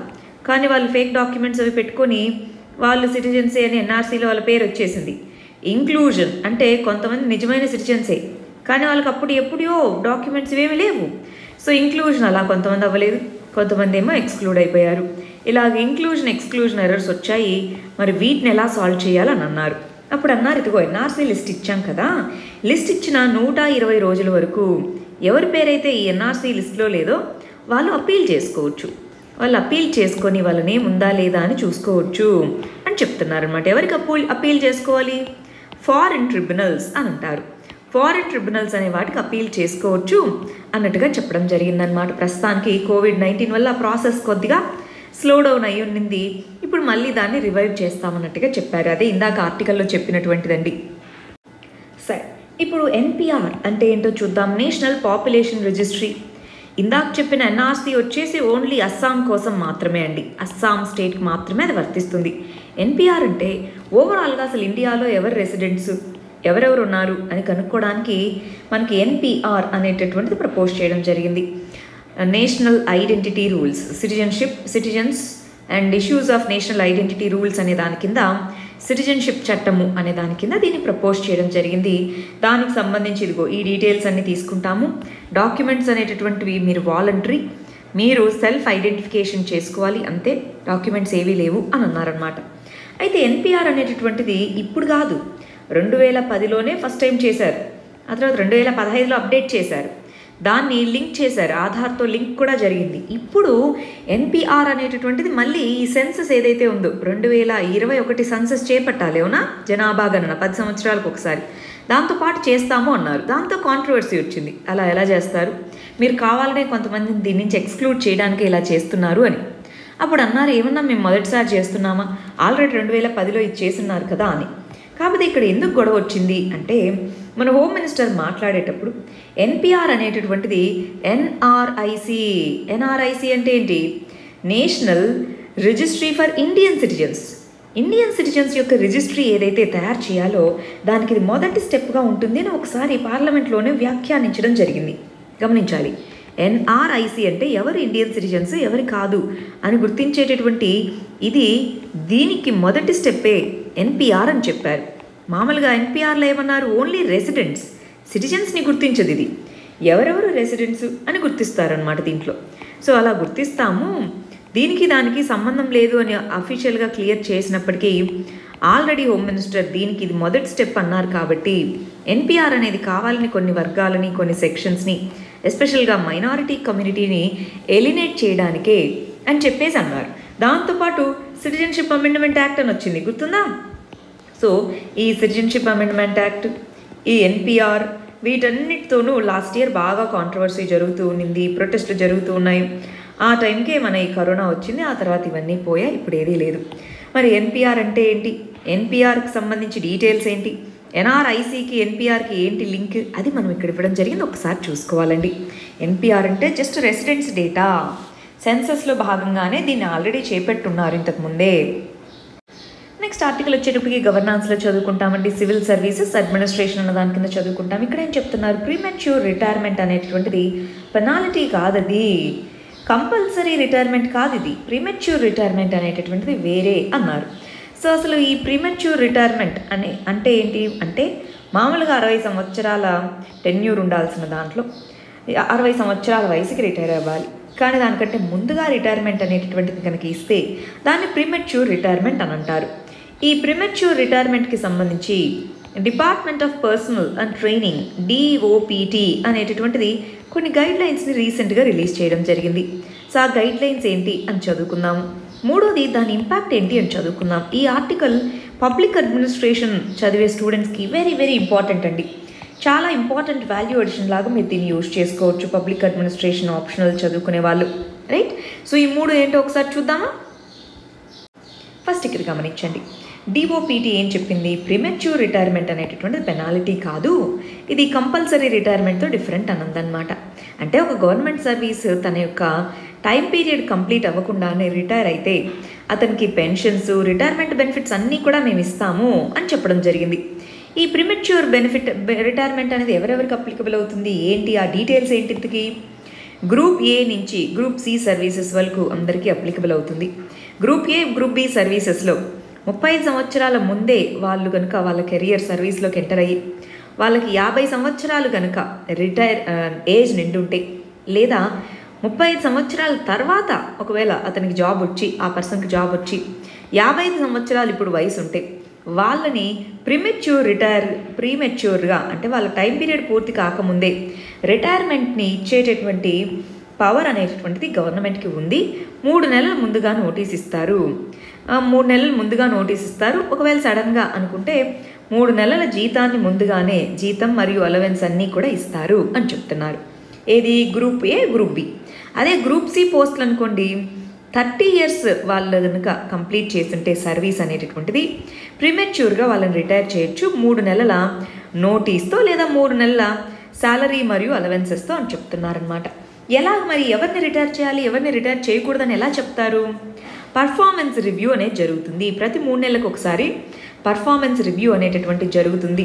కానీ వాళ్ళు ఫేక్ డాక్యుమెంట్స్ అవి పెట్టుకొని వాళ్ళు సిటిజన్సే అని ఎన్ఆర్సీలో వాళ్ళ పేరు వచ్చేసింది. ఇంక్లూజన్ అంటే కొంతమంది నిజమైన సిటిజన్సే, కానీ వాళ్ళకి ఎప్పుడో డాక్యుమెంట్స్ ఇవేమీ లేవు. సో ఇంక్లూజన్ అలా కొంతమంది అవ్వలేదు, కొంతమంది ఏమో ఎక్స్క్లూడ్ అయిపోయారు. ఇలాగ ఇంక్లూజన్ ఎక్స్క్లూజన్ ఎర్రర్స్ వచ్చాయి. మరి వీటిని ఎలా సాల్వ్ చేయాలని అన్నారు. అప్పుడు అన్నారు, ఇదిగో ఎన్ఆర్సీ లిస్ట్ ఇచ్చాం కదా, లిస్ట్ ఇచ్చిన 120 రోజుల వరకు ఎవరి పేరైతే ఈ ఎన్ఆర్సీ లిస్ట్లో లేదో వాళ్ళు అప్పీల్ చేసుకోవచ్చు. వాళ్ళు అప్పీల్ చేసుకొని వాళ్ళ నేమ్ ఉందా లేదా అని చూసుకోవచ్చు అని చెప్తున్నారనమాట. ఎవరికి అప్పీల్ చేసుకోవాలి, ఫారిన్ ట్రిబ్యునల్స్ అని అంటారు. ఫారిన్ ట్రిబ్యునల్స్ అనే వాటికి అప్పీల్ చేసుకోవచ్చు అన్నట్టుగా చెప్పడం జరిగిందనమాట. ప్రస్తుతానికి COVID-19 వల్ల ఆ ప్రాసెస్ కొద్దిగా స్లో డౌన్ అయ్యి ఉన్నింది. ఇప్పుడు మళ్ళీ దాన్ని రివైవ్ చేస్తామన్నట్టుగా చెప్పారు. అదే ఇందాక ఆర్టికల్లో చెప్పినటువంటిదండి. సరే, ఇప్పుడు ఎన్పిఆర్ అంటే ఏంటో చూద్దాం. National population registry. ఇందాక చెప్పిన ఎన్ఆర్సీ వచ్చేసి ఓన్లీ అస్సాం కోసం మాత్రమే అండి, అస్సాం స్టేట్కి మాత్రమే అది వర్తిస్తుంది. ఎన్పిఆర్ అంటే ఓవరాల్గా అసలు ఇండియాలో ఎవరు రెసిడెంట్స్, ఎవరెవరు ఉన్నారు అని కనుక్కోవడానికి మనకి ఎన్పిఆర్ అనేటటువంటిది ప్రపోజ్ చేయడం జరిగింది. National identity rules, citizens and issues of national identity rules అనే దాని కింద సిటిజన్షిప్ చట్టము అనే దాని కింద దీన్ని ప్రపోజ్ చేయడం జరిగింది. దానికి సంబంధించి ఇదిగో ఈ డీటెయిల్స్ అన్నీ తీసుకుంటాము. డాక్యుమెంట్స్ అనేటటువంటివి మీరు వాలంటరీ, మీరు సెల్ఫ్ ఐడెంటిఫికేషన్ చేసుకోవాలి, అంతే, డాక్యుమెంట్స్ ఏవీ లేవు అని అన్నారనమాట. అయితే ఎన్పిఆర్ అనేటటువంటిది ఇప్పుడు కాదు, 2010లోనే ఫస్ట్ టైం చేశారు. ఆ తర్వాత 2015లో అప్డేట్ చేశారు, దాన్ని లింక్ చేశారు, ఆధార్తో లింక్ కూడా జరిగింది. ఇప్పుడు ఎన్పిఆర్ అనేటటువంటిది మళ్ళీ ఈ సెన్సస్ ఏదైతే ఉందో 2021 సెన్సస్ చేపట్టాలి, అవునా, జనాభా గణన 10 సంవత్సరాలకు ఒకసారి, దాంతోపాటు చేస్తాము అన్నారు. దాంతో కాంట్రవర్సీ వచ్చింది, అలా ఎలా చేస్తారు, మీరు కావాలనే కొంతమందిని దీని నుంచి ఎక్స్క్లూడ్ చేయడానికి ఇలా చేస్తున్నారు అని. అప్పుడు అన్నారు, ఏమన్నా మేము మొదటిసారి చేస్తున్నామా, ఆల్రెడీ 2010లో ఇది చేస్తున్నారు కదా అని. కాకపోతే ఇక్కడ ఎందుకు గొడవ వచ్చింది అంటే మన హోమ్ మినిస్టర్ మాట్లాడేటప్పుడు ఎన్పిఆర్ అనేటటువంటిది ఎన్ఆర్ఐసి అంటే ఏంటి, national registry for Indian citizens. Indian citizens యొక్క రిజిస్ట్రీ ఏదైతే తయారు చేయాలో దానికి ఇది మొదటి స్టెప్గా ఉంటుంది అని ఒకసారి పార్లమెంట్లోనే వ్యాఖ్యానించడం జరిగింది. గమనించాలి, ఎన్ఆర్ఐసి అంటే ఎవరు ఇండియన్ సిటిజన్స్ ఎవరు కాదు అని గుర్తించేటటువంటి ఇది, దీనికి మొదటి స్టెప్పే ఎన్పిఆర్ అని చెప్పారు. మామూలుగా ఎన్పిఆర్లో ఏమన్నారు, ఓన్లీ రెసిడెంట్స్, సిటిజన్స్ని గుర్తించదు, ఇది ఎవరెవరు రెసిడెంట్స్ అని గుర్తిస్తారనమాట దీంట్లో. సో అలా గుర్తిస్తాము, దీనికి దానికి సంబంధం లేదు అని అఫీషియల్గా క్లియర్ చేసినప్పటికీ ఆల్రెడీ హోమ్ మినిస్టర్ దీనికి ఇది మొదటి స్టెప్ అన్నారు కాబట్టి ఎన్పిఆర్ అనేది కావాలని కొన్ని వర్గాలని కొన్ని సెక్షన్స్ని ఎస్పెషల్గా మైనారిటీ కమ్యూనిటీని ఎలినేట్ చేయడానికే అని చెప్పేసి అన్నారు. దాంతోపాటు సిటిజన్షిప్ అమెండ్మెంట్ యాక్ట్ అని వచ్చింది, గుర్తుందా? సో ఈ సిటిజన్షిప్ అమెండ్మెంట్ యాక్ట్, ఈ ఎన్పిఆర్, వీటన్నిటితోనూ లాస్ట్ ఇయర్ బాగా కాంట్రవర్సీ జరుగుతూ ఉన్నింది, ప్రొటెస్ట్లు జరుగుతూ ఉన్నాయి. ఆ టైంకే మన ఈ కరోనా వచ్చింది, ఆ తర్వాత ఇవన్నీ పోయాయి, ఇప్పుడు ఏదీ లేదు. మరి ఎన్పిఆర్ అంటే ఏంటి, ఎన్పిఆర్కి సంబంధించి డీటెయిల్స్ ఏంటి, ఎన్ఆర్ఐసికి ఎన్పిఆర్కి ఏంటి లింక్, అది మనం ఇక్కడ ఇవ్వడం జరిగింది, ఒకసారి చూసుకోవాలండి. ఎన్పిఆర్ అంటే జస్ట్ రెసిడెన్స్ డేటా, సెన్సస్లో భాగంగానే దీన్ని ఆల్రెడీ చేపట్టున్నారు ఇంతకుముందే. నెక్స్ట్ ఆర్టికల్ వచ్చేటప్పటికి గవర్నాన్స్లో చదువుకుంటామండి. సివిల్ సర్వీసెస్ అడ్మినిస్ట్రేషన్ అన్న దాని కింద చదువుకుంటాం. ఇక్కడ ఏం చెప్తున్నారు, ప్రీమెచ్యూర్ రిటైర్మెంట్ అనేటువంటిది పెనాల్టీ కాదది, కంపల్సరీ రిటైర్మెంట్ కాదు ఇది, ప్రీమెచ్యూర్ రిటైర్మెంట్ అనేటటువంటిది వేరే అన్నారు. సో అసలు ఈ ప్రీమెచ్యూర్ రిటైర్మెంట్ అంటే ఏంటి అంటే, మామూలుగా 60 సంవత్సరాల టెన్యూర్ ఉండాల్సిన దాంట్లో 60 సంవత్సరాల వయసుకి రిటైర్ అవ్వాలి, కానీ దానికంటే ముందుగా రిటైర్మెంట్ అనేటటువంటిది కనుక ఇస్తే దాన్ని ప్రీమెచ్యూర్ రిటైర్మెంట్ అని అంటారు. ఈ ప్రీమెచ్యూర్ రిటైర్మెంట్కి సంబంధించి department of personal and training DoPT అనేటటువంటిది కొన్ని గైడ్ లైన్స్ని రీసెంట్గా రిలీజ్ చేయడం జరిగింది. సో ఆ గైడ్ లైన్స్ ఏంటి అని చదువుకుందాము. మూడోది దాని ఇంపాక్ట్ ఏంటి అని చదువుకుందాం. ఈ ఆర్టికల్ పబ్లిక్ అడ్మినిస్ట్రేషన్ చదివే స్టూడెంట్స్కి వెరీ వెరీ ఇంపార్టెంట్ అండి, చాలా ఇంపార్టెంట్ వాల్యూ అడిషన్ లాగా మీరు దీన్ని యూజ్ చేసుకోవచ్చు పబ్లిక్ అడ్మినిస్ట్రేషన్ ఆప్షనల్ చదువుకునే వాళ్ళు, రైట్? సో ఈ మూడు ఏంటో ఒకసారి చూద్దామా. ఫస్ట్ ఇక్కడ గమనించండి, డిఓపిటి ఏం చెప్పింది, ప్రీమెచ్యూర్ రిటైర్మెంట్ అనేటటువంటిది పెనాలిటీ కాదు, ఇది కంపల్సరీ రిటైర్మెంట్తో డిఫరెంట్ అన్నదన్నమాట. అంటే ఒక గవర్నమెంట్ సర్వీస్ తన యొక్క టైం పీరియడ్ కంప్లీట్ అవ్వకుండానే రిటైర్ అయితే అతనికి పెన్షన్స్, రిటైర్మెంట్ బెనిఫిట్స్ అన్నీ కూడా మేము ఇస్తాము అని చెప్పడం జరిగింది. ఈ ప్రీమెచ్యూర్ రిటైర్మెంట్ అనేది ఎవరెవరికి అప్లికబుల్ అవుతుంది ఏంటి, ఆ డీటెయిల్స్ ఏంటికి, గ్రూప్ ఏ నుంచి గ్రూప్ సి సర్వీసెస్ వరకు అందరికీ అప్లికబుల్ అవుతుంది. గ్రూప్ ఏ గ్రూప్ బి సర్వీసెస్లో 35 సంవత్సరాల ముందే వాళ్ళు కనుక వాళ్ళ కెరియర్ సర్వీస్లోకి ఎంటర్ అయ్యి వాళ్ళకి 50 సంవత్సరాలు కనుక ఏజ్ నిండుంటే, లేదా 35 సంవత్సరాల తర్వాత ఒకవేళ అతనికి జాబ్ వచ్చి ఆ పర్సన్కి జాబ్ వచ్చి 55 సంవత్సరాలు ఇప్పుడు వయసు ఉంటే వాళ్ళని ప్రీమెచ్యూర్గా అంటే వాళ్ళ టైం పీరియడ్ పూర్తి కాకముందే రిటైర్మెంట్ని ఇచ్చేటటువంటి పవర్ అనేటటువంటిది గవర్నమెంట్కి ఉంది. 3 నెలల ముందుగా నోటీస్ ఇస్తారు, 3 నెలలు ముందుగా నోటీస్ ఇస్తారు. ఒకవేళ సడన్గా అనుకుంటే 3 నెలల జీతాన్ని ముందుగానే జీతం మరియు అలవెన్స్ అన్నీ కూడా ఇస్తారు అని చెప్తున్నారు. ఏది, గ్రూప్ ఏ గ్రూప్ బి. అదే గ్రూప్ సి పోస్టులు అనుకోండి, 30 years వాళ్ళు కనుక కంప్లీట్ చేస్తుంటే సర్వీస్ అనేటటువంటిది ప్రీమెచ్యూర్గా వాళ్ళని రిటైర్ చేయొచ్చు 3 నెలల నోటీస్తో లేదా 3 నెలల శాలరీ మరియు అలవెన్సెస్తో అని చెప్తున్నారనమాట. ఎలా మరి ఎవరిని రిటైర్ చేయాలి ఎవరిని రిటైర్ చేయకూడదని ఎలా చెప్తారు, పర్ఫార్మెన్స్ రివ్యూ అనేది జరుగుతుంది. ప్రతి 3 నెలలకు ఒకసారి పర్ఫార్మెన్స్ రివ్యూ అనేటటువంటి జరుగుతుంది.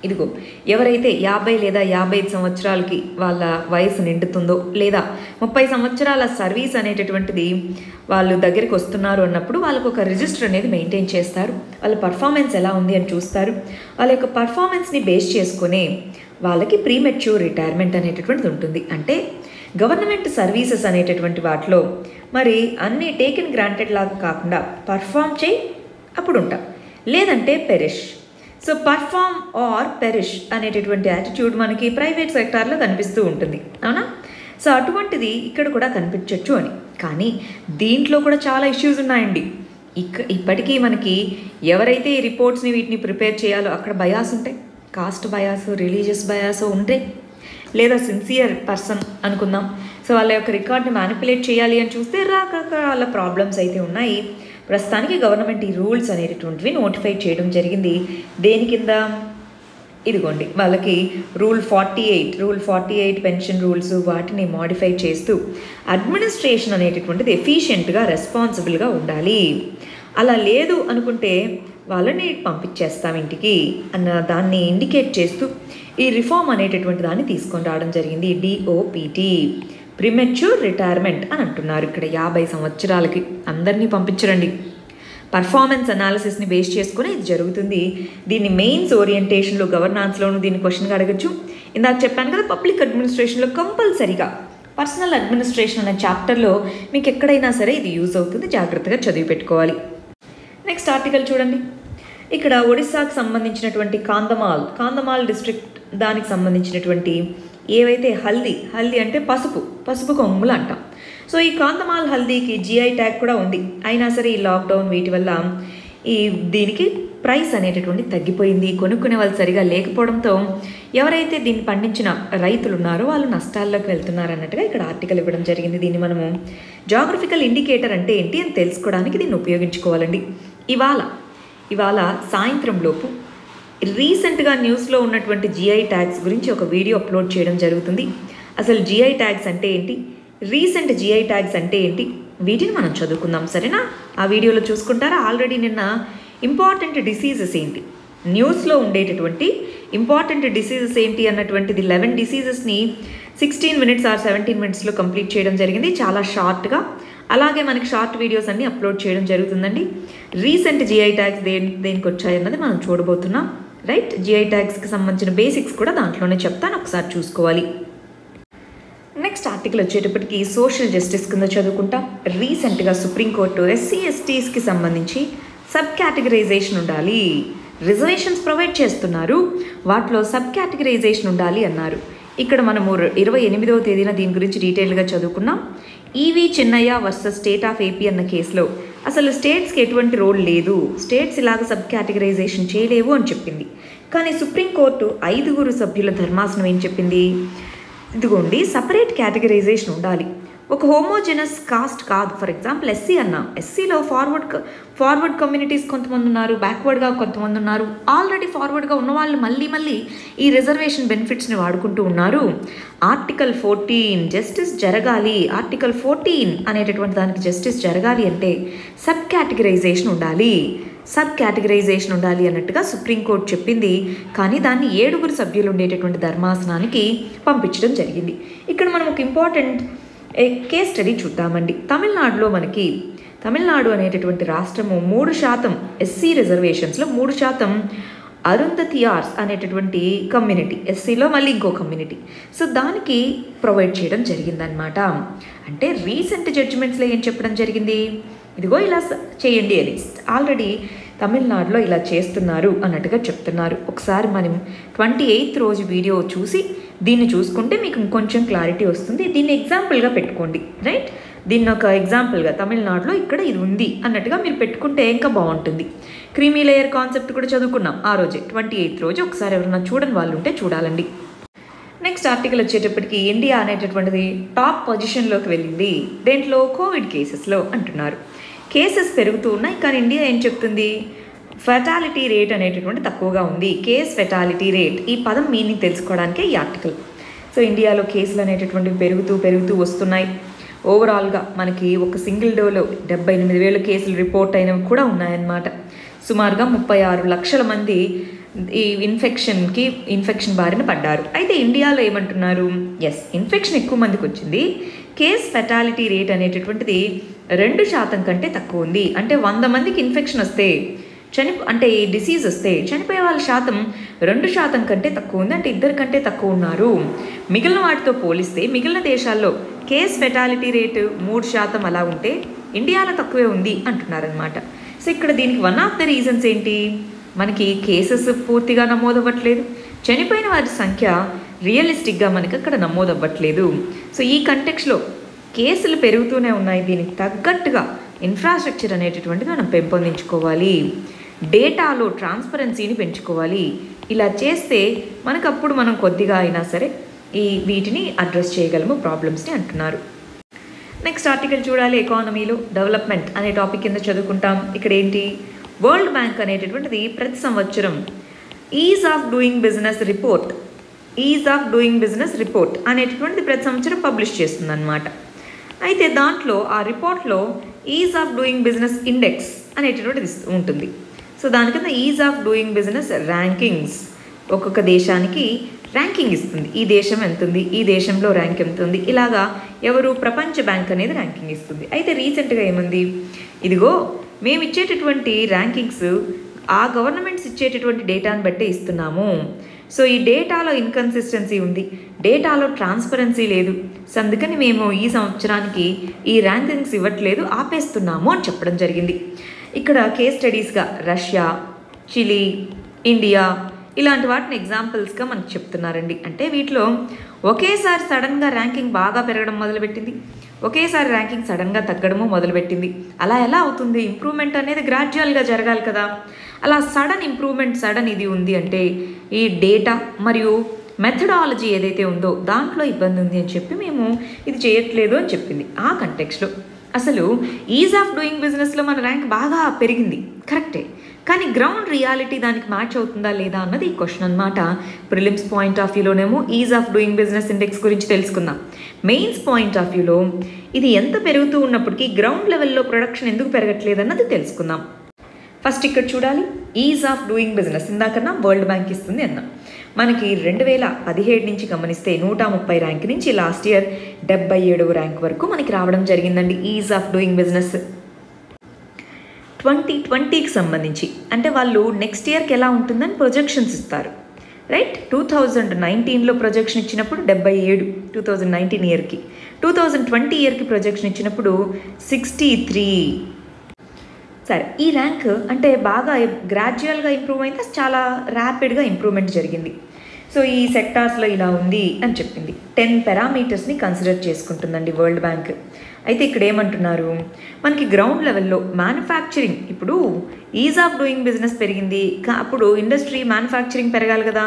ఇదిగో ఎవరైతే 50 లేదా 55 సంవత్సరాలకి వాళ్ళ వయసు నిండుతుందో లేదా 30 సంవత్సరాల సర్వీస్ అనేటటువంటిది వాళ్ళు దగ్గరికి వస్తున్నారు అన్నప్పుడు వాళ్ళకు ఒక రిజిస్టర్ అనేది మెయింటైన్ చేస్తారు. వాళ్ళ పర్ఫార్మెన్స్ ఎలా ఉంది అని చూస్తారు. వాళ్ళ యొక్క పర్ఫార్మెన్స్ని బేస్ చేసుకునే వాళ్ళకి ప్రీమెచ్యూర్ రిటైర్మెంట్ అనేటటువంటిది ఉంటుంది. అంటే గవర్నమెంట్ సర్వీసెస్ అనేటటువంటి వాటిలో మరి అన్నీ టేకెన్ గ్రాంటెడ్ లాగా కాకుండా పర్ఫామ్ చేయి అప్పుడు ఉంటాం, లేదంటే perish. So perform or perish అనేటటువంటి యాటిట్యూడ్ మనకి ప్రైవేట్ సెక్టార్లో కనిపిస్తూ ఉంటుంది, అవునా? సో అటువంటిది ఇక్కడ కూడా కనిపించవచ్చు అని. కానీ దీంట్లో కూడా చాలా ఇష్యూస్ ఉన్నాయండి. ఇప్పటికీ మనకి ఎవరైతే ఈ రిపోర్ట్స్ని వీటిని ప్రిపేర్ చేయాలో అక్కడ బయాస్ ఉంటాయి, కాస్ట్ బయాస్, రిలీజియస్ బయాస్ ఉంటాయి, లేదా సిన్సియర్ పర్సన్ అనుకుందాం. సో వాళ్ళ యొక్క రికార్డ్ని మ్యానిపులేట్ చేయాలి అని చూస్తే రకరకాల ప్రాబ్లమ్స్ అయితే ఉన్నాయి. ప్రస్తుతానికి గవర్నమెంట్ ఈ రూల్స్ అనేటటువంటివి నోటిఫై చేయడం జరిగింది. దేని కింద, ఇదిగోండి వాళ్ళకి రూల్ 48 పెన్షన్ రూల్స్ వాటిని మాడిఫై చేస్తూ అడ్మినిస్ట్రేషన్ అనేటటువంటిది ఎఫిషియెంట్గా రెస్పాన్సిబుల్గా ఉండాలి. అలా లేదు అనుకుంటే వాళ్ళని పంపించేస్తాం ఇంటికి అన్న దాన్ని ఇండికేట్ చేస్తూ ఈ రిఫార్మ్ అనేటటువంటి దాన్ని తీసుకొని రావడం జరిగింది. డిఓపిటి, ప్రిమెచ్యూర్ రిటైర్మెంట్ అని అంటున్నారు. ఇక్కడ 50 సంవత్సరాలకి అందరినీ పంపించరండి. పర్ఫార్మెన్స్ అనాలిసిస్ని బేస్ చేసుకుని ఇది జరుగుతుంది. దీన్ని మెయిన్స్ ఓరియంటేషన్లో, గవర్నాన్స్లోనూ దీన్ని క్వశ్చన్గా అడగచ్చు. ఇందాక చెప్పాను కదా, పబ్లిక్ అడ్మినిస్ట్రేషన్లో కంపల్సరీగా పర్సనల్ అడ్మినిస్ట్రేషన్ అనే చాప్టర్లో మీకు ఎక్కడైనా సరే ఇది యూజ్ అవుతుంది, జాగ్రత్తగా చదివి పెట్టుకోవాలి. నెక్స్ట్ ఆర్టికల్ చూడండి. ఇక్కడ ఒడిస్సాకు సంబంధించినటువంటి కాంధమాల్ డిస్ట్రిక్ట్ దానికి సంబంధించినటువంటి ఏవైతే హల్దీ అంటే పసుపు కొమ్ములు అంటాం. సో ఈ కాంధమాల్ హల్దీకి జిఐ ట్యాగ్ కూడా ఉంది. అయినా సరే ఈ లాక్డౌన్ వీటి వల్ల దీనికి ప్రైస్ అనేటటువంటి తగ్గిపోయింది. కొనుక్కునే వాళ్ళు సరిగా లేకపోవడంతో ఎవరైతే దీన్ని పండించిన రైతులు ఉన్నారో వాళ్ళు నష్టాల్లోకి వెళ్తున్నారు అన్నట్టుగా ఇక్కడ ఆర్టికల్ ఇవ్వడం జరిగింది. దీన్ని మనము జాగ్రఫికల్ ఇండికేటర్ అంటే ఏంటి అని తెలుసుకోవడానికి దీన్ని ఉపయోగించుకోవాలండి. ఇవాళ సాయంత్రంలోపు రీసెంట్గా న్యూస్లో ఉన్నటువంటి జిఐ ట్యాగ్స్ గురించి ఒక వీడియో అప్లోడ్ చేయడం జరుగుతుంది. అసలు జిఐ ట్యాగ్స్ అంటే ఏంటి, రీసెంట్ జిఐ ట్యాగ్స్ అంటే ఏంటి, వీటిని మనం చదువుకుందాం, సరేనా? ఆ వీడియోలో చూసుకుంటారా? ఆల్రెడీ నిన్న ఇంపార్టెంట్ డిసీజెస్ ఏంటి, న్యూస్లో ఉండేటటువంటి ఇంపార్టెంట్ డిసీజెస్ ఏంటి అన్నటువంటిది 11 డిసీజెస్ని 16 మినిట్స్ ఆర్ 17 మినిట్స్లో కంప్లీట్ చేయడం జరిగింది, చాలా షార్ట్గా. అలాగే మనకి షార్ట్ వీడియోస్ అన్ని అప్లోడ్ చేయడం జరుగుతుందండి. రీసెంట్ జిఐ ట్యాగ్స్ దేనికి వచ్చాయన్నది మనం చూడబోతున్నాం, రైట్? జిఐ ట్యాగ్స్కి సంబంధించిన బేసిక్స్ కూడా దాంట్లోనే చెప్తాను, ఒకసారి చూసుకోవాలి. నెక్స్ట్ ఆర్టికల్ వచ్చేటప్పటికి సోషల్ జస్టిస్ కింద చదువుకుంటాం. రీసెంట్గా సుప్రీంకోర్టు ఎస్సీ ఎస్టీస్కి సంబంధించి సబ్ కేటగిరైజేషన్ ఉండాలి, రిజర్వేషన్స్ ప్రొవైడ్ చేస్తున్నారు, వాటిలో సబ్ కేటగిరైజేషన్ ఉండాలి అన్నారు. ఇక్కడ మనము 28వ తేదీన దీని గురించి డీటెయిల్గా చదువుకున్నాం. EV Chinnaiah versus state of AP అన్న కేసులో అసలు స్టేట్స్కి ఎటువంటి రోల్ లేదు, స్టేట్స్ ఇలాగ సబ్ కేటగిరైజేషన్ చేయలేవు అని చెప్పింది. కానీ సుప్రీంకోర్టు 5 సభ్యుల ధర్మాసనం ఏం చెప్పింది, ఇదిగోండి సపరేట్ కేటగిరైజేషన్ ఉండాలి, ఒక హోమోజెనస్ కాస్ట్ కాదు. ఫర్ ఎగ్జాంపుల్ ఎస్సీ అన్నాం, ఎస్సీలో ఫార్వర్డ్ కమ్యూనిటీస్ కొంతమంది ఉన్నారు, బ్యాక్వర్డ్గా కొంతమంది ఉన్నారు. ఆల్రెడీ ఫార్వర్డ్గా ఉన్న వాళ్ళు మళ్ళీ ఈ రిజర్వేషన్ బెనిఫిట్స్ని వాడుకుంటూ ఉన్నారు. ఆర్టికల్ 14 జస్టిస్ జరగాలి, ఆర్టికల్ 14 అనేటటువంటి దానికి జస్టిస్ జరగాలి అంటే సబ్ కేటగిరైజేషన్ ఉండాలి అన్నట్టుగా సుప్రీంకోర్టు చెప్పింది. కానీ దాన్ని 7 సభ్యులు ఉండేటటువంటి ధర్మాసనానికి పంపించడం జరిగింది. ఇక్కడ మనం ఒక ఇంపార్టెంట్ కేస్ స్టడీ చూద్దామండి. తమిళనాడు అనేటటువంటి రాష్ట్రము 3% ఎస్సీ రిజర్వేషన్స్లో 3% అరుంధతియార్స్ అనేటటువంటి కమ్యూనిటీ, ఎస్సీలో మళ్ళీ ఇంకో కమ్యూనిటీ, సో దానికి ప్రొవైడ్ చేయడం జరిగిందనమాట. అంటే రీసెంట్ జడ్జిమెంట్స్లో ఏం చెప్పడం జరిగింది, ఇదిగో ఇలా చేయండి అని. ఆల్రెడీ తమిళనాడులో ఇలా చేస్తున్నారు అన్నట్టుగా చెప్తున్నారు. ఒకసారి మనం 28వ రోజు వీడియో చూసి దీన్ని చూసుకుంటే మీకు ఇంకొంచెం క్లారిటీ వస్తుంది. దీన్ని ఎగ్జాంపుల్గా పెట్టుకోండి, రైట్? దీన్ని ఒక ఎగ్జాంపుల్గా తమిళనాడులో ఇక్కడ ఇది ఉంది అన్నట్టుగా మీరు పెట్టుకుంటే ఇంకా బాగుంటుంది. క్రీమీ లేయర్ కాన్సెప్ట్ కూడా చదువుకున్నాం ఆ రోజే, 28వ రోజు. ఒకసారి ఎవరన్నా చూడని వాళ్ళు ఉంటే చూడాలండి. నెక్స్ట్ ఆర్టికల్ వచ్చేటప్పటికి ఇండియా అనేటటువంటిది టాప్ పొజిషన్లోకి వెళ్ళింది. దేంట్లో? కోవిడ్ కేసెస్లో అంటున్నారు. కేసెస్ పెరుగుతూ ఉన్నాయి, కానీ ఇండియా ఏం చెప్తుంది, ఫెటాలిటీ రేట్ అనేటటువంటి తక్కువగా ఉంది. కేస్ ఫెటాలిటీ రేట్, ఈ పదం మీనింగ్ తెలుసుకోవడానికే ఈ ఆర్టికల్. సో ఇండియాలో కేసులు అనేటటువంటివి పెరుగుతూ వస్తున్నాయి. ఓవరాల్గా మనకి ఒక సింగిల్ డోలో 78,000 కేసులు రిపోర్ట్ అయినవి కూడా ఉన్నాయన్నమాట. సుమారుగా 36 లక్షల మంది ఈ ఇన్ఫెక్షన్ బారిన పడ్డారు. అయితే ఇండియాలో ఏమంటున్నారు, ఇన్ఫెక్షన్ ఎక్కువ మందికి వచ్చింది, కేస్ ఫెటాలిటీ రేట్ అనేటటువంటిది 2% కంటే తక్కువ ఉంది. అంటే 100 మందికి ఇన్ఫెక్షన్ వస్తే అంటే ఈ డిసీజ్ వస్తే చనిపోయే వాళ్ళ శాతం 2% కంటే తక్కువ ఉంది. అంటే 2 కంటే తక్కువ ఉన్నారు. మిగిలిన వాటితో పోలిస్తే మిగిలిన దేశాల్లో కేస్ ఫెటాలిటీ రేటు 3% అలా ఉంటే ఇండియాలో తక్కువే ఉంది అంటున్నారనమాట. సో ఇక్కడ దీనికి వన్ ఆఫ్ ద రీజన్స్ ఏంటి, మనకి కేసెస్ పూర్తిగా నమోదవ్వట్లేదు, చనిపోయిన వారి సంఖ్య రియలిస్టిక్గా మనకి అక్కడ నమోదవ్వట్లేదు. సో ఈ కంటెక్స్లో కేసులు పెరుగుతూనే ఉన్నాయి. దీనికి తగ్గట్టుగా ఇన్ఫ్రాస్ట్రక్చర్ అనేటటువంటిది మనం పెంపొందించుకోవాలి, డేటాలో ట్రాన్స్పరెన్సీని పెంచుకోవాలి. ఇలా చేస్తే మనకప్పుడు మనం కొద్దిగా అయినా సరే వీటిని అడ్రస్ చేయగలము ప్రాబ్లమ్స్ని అంటున్నారు. నెక్స్ట్ ఆర్టికల్ చూడాలి. ఎకానమీలో డెవలప్మెంట్ అనే టాపిక్ కింద చదువుకుంటాం. ఇక్కడ ఏంటి, వరల్డ్ బ్యాంక్ అనేటటువంటిది ప్రతి సంవత్సరం is of doing business report అనేటటువంటిది ప్రతి సంవత్సరం పబ్లిష్ చేస్తుందన్నమాట. అయితే దాంట్లో ఆ రిపోర్ట్లో is of doing business index అనేటటువంటిది ఉంటుంది. సో దాని కింద is of doing business rankings ఒక్కొక్క దేశానికి ర్యాంకింగ్ ఇస్తుంది. ఈ దేశం ఎంత ఉంది, ఈ దేశంలో ర్యాంక్ ఎంత ఉంది, ఇలాగా ఎవరు ప్రపంచ బ్యాంక్ అనేది ర్యాంకింగ్ ఇస్తుంది. అయితే రీసెంట్గా ఏముంది, ఇదిగో మేము ఇచ్చేటటువంటి ర్యాంకింగ్స్ ఆ గవర్నమెంట్స్ ఇచ్చేటటువంటి డేటాను బట్టే ఇస్తున్నాము. సో ఈ డేటాలో ఇన్కన్సిస్టెన్సీ ఉంది, డేటాలో ట్రాన్స్పరెన్సీ లేదు. సో అందుకని మేము ఈ సంవత్సరానికి ఈ ర్యాంకింగ్స్ ఇవ్వట్లేదు, ఆపేస్తున్నాము అని చెప్పడం జరిగింది. ఇక్కడ కేస్ స్టడీస్గా రష్యా, చిలీ, ఇండియా ఇలాంటి వాటిని ఎగ్జాంపుల్స్గా మనకు చెప్తున్నారండి. అంటే వీటిలో ఒకేసారి సడన్గా ర్యాంకింగ్ బాగా పెరగడం మొదలుపెట్టింది, ఒకేసారి ర్యాంకింగ్ సడన్గా తగ్గడము మొదలుపెట్టింది. అలా ఎలా అవుతుంది? ఇంప్రూవ్మెంట్ అనేది గ్రాడ్యువల్గా జరగాలి కదా. అలా సడన్ ఇంప్రూవ్మెంట్, సడన్ ఇది ఉంది అంటే ఈ డేటా మరియు మెథడాలజీ ఏదైతే ఉందో దాంట్లో ఇబ్బంది ఉంది అని చెప్పి మేము ఇది చేయట్లేదు అని చెప్పింది. ఆ కంటెక్స్లో అసలు ఈజ్ ఆఫ్ డూయింగ్ బిజినెస్లో మన ర్యాంక్ బాగా పెరిగింది, కరెక్టే. కానీ గ్రౌండ్ రియాలిటీ దానికి మ్యాచ్ అవుతుందా లేదా అన్నది ఈ క్వశ్చన్ అనమాట. ప్రిలిమ్స్ పాయింట్ ఆఫ్ వ్యూలోనేమో ease of doing business index గురించి తెలుసుకుందాం. మెయిన్స్ పాయింట్ ఆఫ్ వ్యూలో ఇది ఎంత పెరుగుతూ ఉన్నప్పటికీ గ్రౌండ్ లెవెల్లో ప్రొడక్షన్ ఎందుకు పెరగట్లేదు అన్నది తెలుసుకుందాం. ఫస్ట్ ఇక్కడ చూడాలి, ఈజ్ ఆఫ్ డూయింగ్ బిజినెస్ ఇందాకన్నా వరల్డ్ బ్యాంక్ ఇస్తుంది అన్నాం. మనకి 2017 నుంచి గమనిస్తే 130 ర్యాంక్ నుంచి లాస్ట్ ఇయర్ 77వ ర్యాంక్ వరకు మనకి రావడం జరిగిందండి ఈజ్ ఆఫ్ డూయింగ్ బిజినెస్. 2020కి సంబంధించి అంటే వాళ్ళు నెక్స్ట్ ఇయర్కి ఎలా ఉంటుందని ప్రొజెక్షన్స్ ఇస్తారు, రైట్. 2019లో ప్రొజెక్షన్ ఇచ్చినప్పుడు 77, 2019 ఇయర్కి. 2020 ఇయర్కి ప్రొజెక్షన్ ఇచ్చినప్పుడు 63. సరే, ఈ ర్యాంక్ అంటే బాగా గ్రాడ్యువల్గా ఇంప్రూవ్ అయింది, చాలా ర్యాపిడ్గా ఇంప్రూవ్మెంట్ జరిగింది. సో ఈ సెక్టార్స్లో ఇలా ఉంది అని చెప్పింది. 10 పారామీటర్స్ని కన్సిడర్ చేసుకుంటుందండి వరల్డ్ బ్యాంక్. అయితే ఇక్కడ ఏమంటున్నారు, మనకి గ్రౌండ్ లెవెల్లో మ్యానుఫ్యాక్చరింగ్, ఇప్పుడు ఈజ్ ఆఫ్ డూయింగ్ బిజినెస్ పెరిగింది, అప్పుడు ఇండస్ట్రీ మ్యానుఫ్యాక్చరింగ్ పెరగాలి కదా,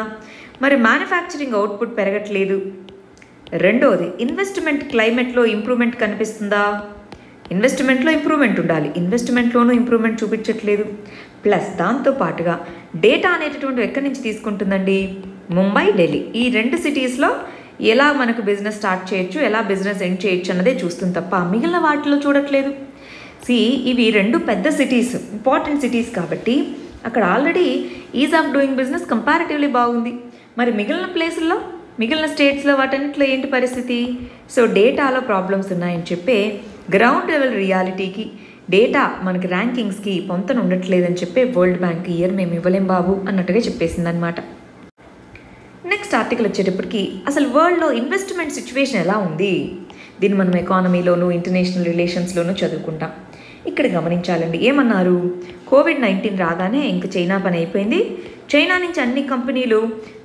మరి మ్యానుఫ్యాక్చరింగ్ అవుట్పుట్ పెరగట్లేదు. రెండోది ఇన్వెస్ట్మెంట్ క్లైమేట్లో ఇంప్రూవ్మెంట్ కనిపిస్తుందా? ఇన్వెస్ట్మెంట్లో ఇంప్రూవ్మెంట్ ఉండాలి, ఇన్వెస్ట్మెంట్లోనూ ఇంప్రూవ్మెంట్ చూపించట్లేదు. ప్లస్ దాంతోపాటుగా డేటా అనేటటువంటి ఎక్కడి నుంచి తీసుకుంటుందండి? ముంబై, ఢిల్లీ ఈ 2 సిటీస్లో ఎలా మనకు బిజినెస్ స్టార్ట్ చేయొచ్చు, ఎలా బిజినెస్ ఎండ్ చేయొచ్చు అన్నదే చూస్తుంది తప్ప మిగిలిన వాటిలో చూడట్లేదు. ఇవి 2 పెద్ద సిటీస్, ఇంపార్టెంట్ సిటీస్ కాబట్టి అక్కడ already is of doing business comparatively బాగుంది. మరి మిగిలిన ప్లేసుల్లో, మిగిలిన స్టేట్స్లో వాటన్నిటిలో ఏంటి పరిస్థితి? సో డేటాలో ప్రాబ్లమ్స్ ఉన్నాయని చెప్పే గ్రౌండ్ లెవెల్ రియాలిటీకి, డేటా మనకి ర్యాంకింగ్స్కి పొంతన ఉండట్లేదని చెప్పే వరల్డ్ బ్యాంక్ ఇయర్ మేము ఇవ్వలేం బాబు అన్నట్టుగా చెప్పేసింది అనమాట. నెక్స్ట్ ఆర్టికల్ వచ్చేటప్పటికి అసలు వరల్డ్లో ఇన్వెస్ట్మెంట్ సిచ్యువేషన్ ఎలా ఉంది, దీన్ని మనం ఎకానమీలోను ఇంటర్నేషనల్ రిలేషన్స్లోనూ చదువుకుంటాం. ఇక్కడ గమనించాలండి, ఏమన్నారు, కోవిడ్-19 రాగానే ఇంక చైనా పని అయిపోయింది, చైనా నుంచి అన్ని కంపెనీలు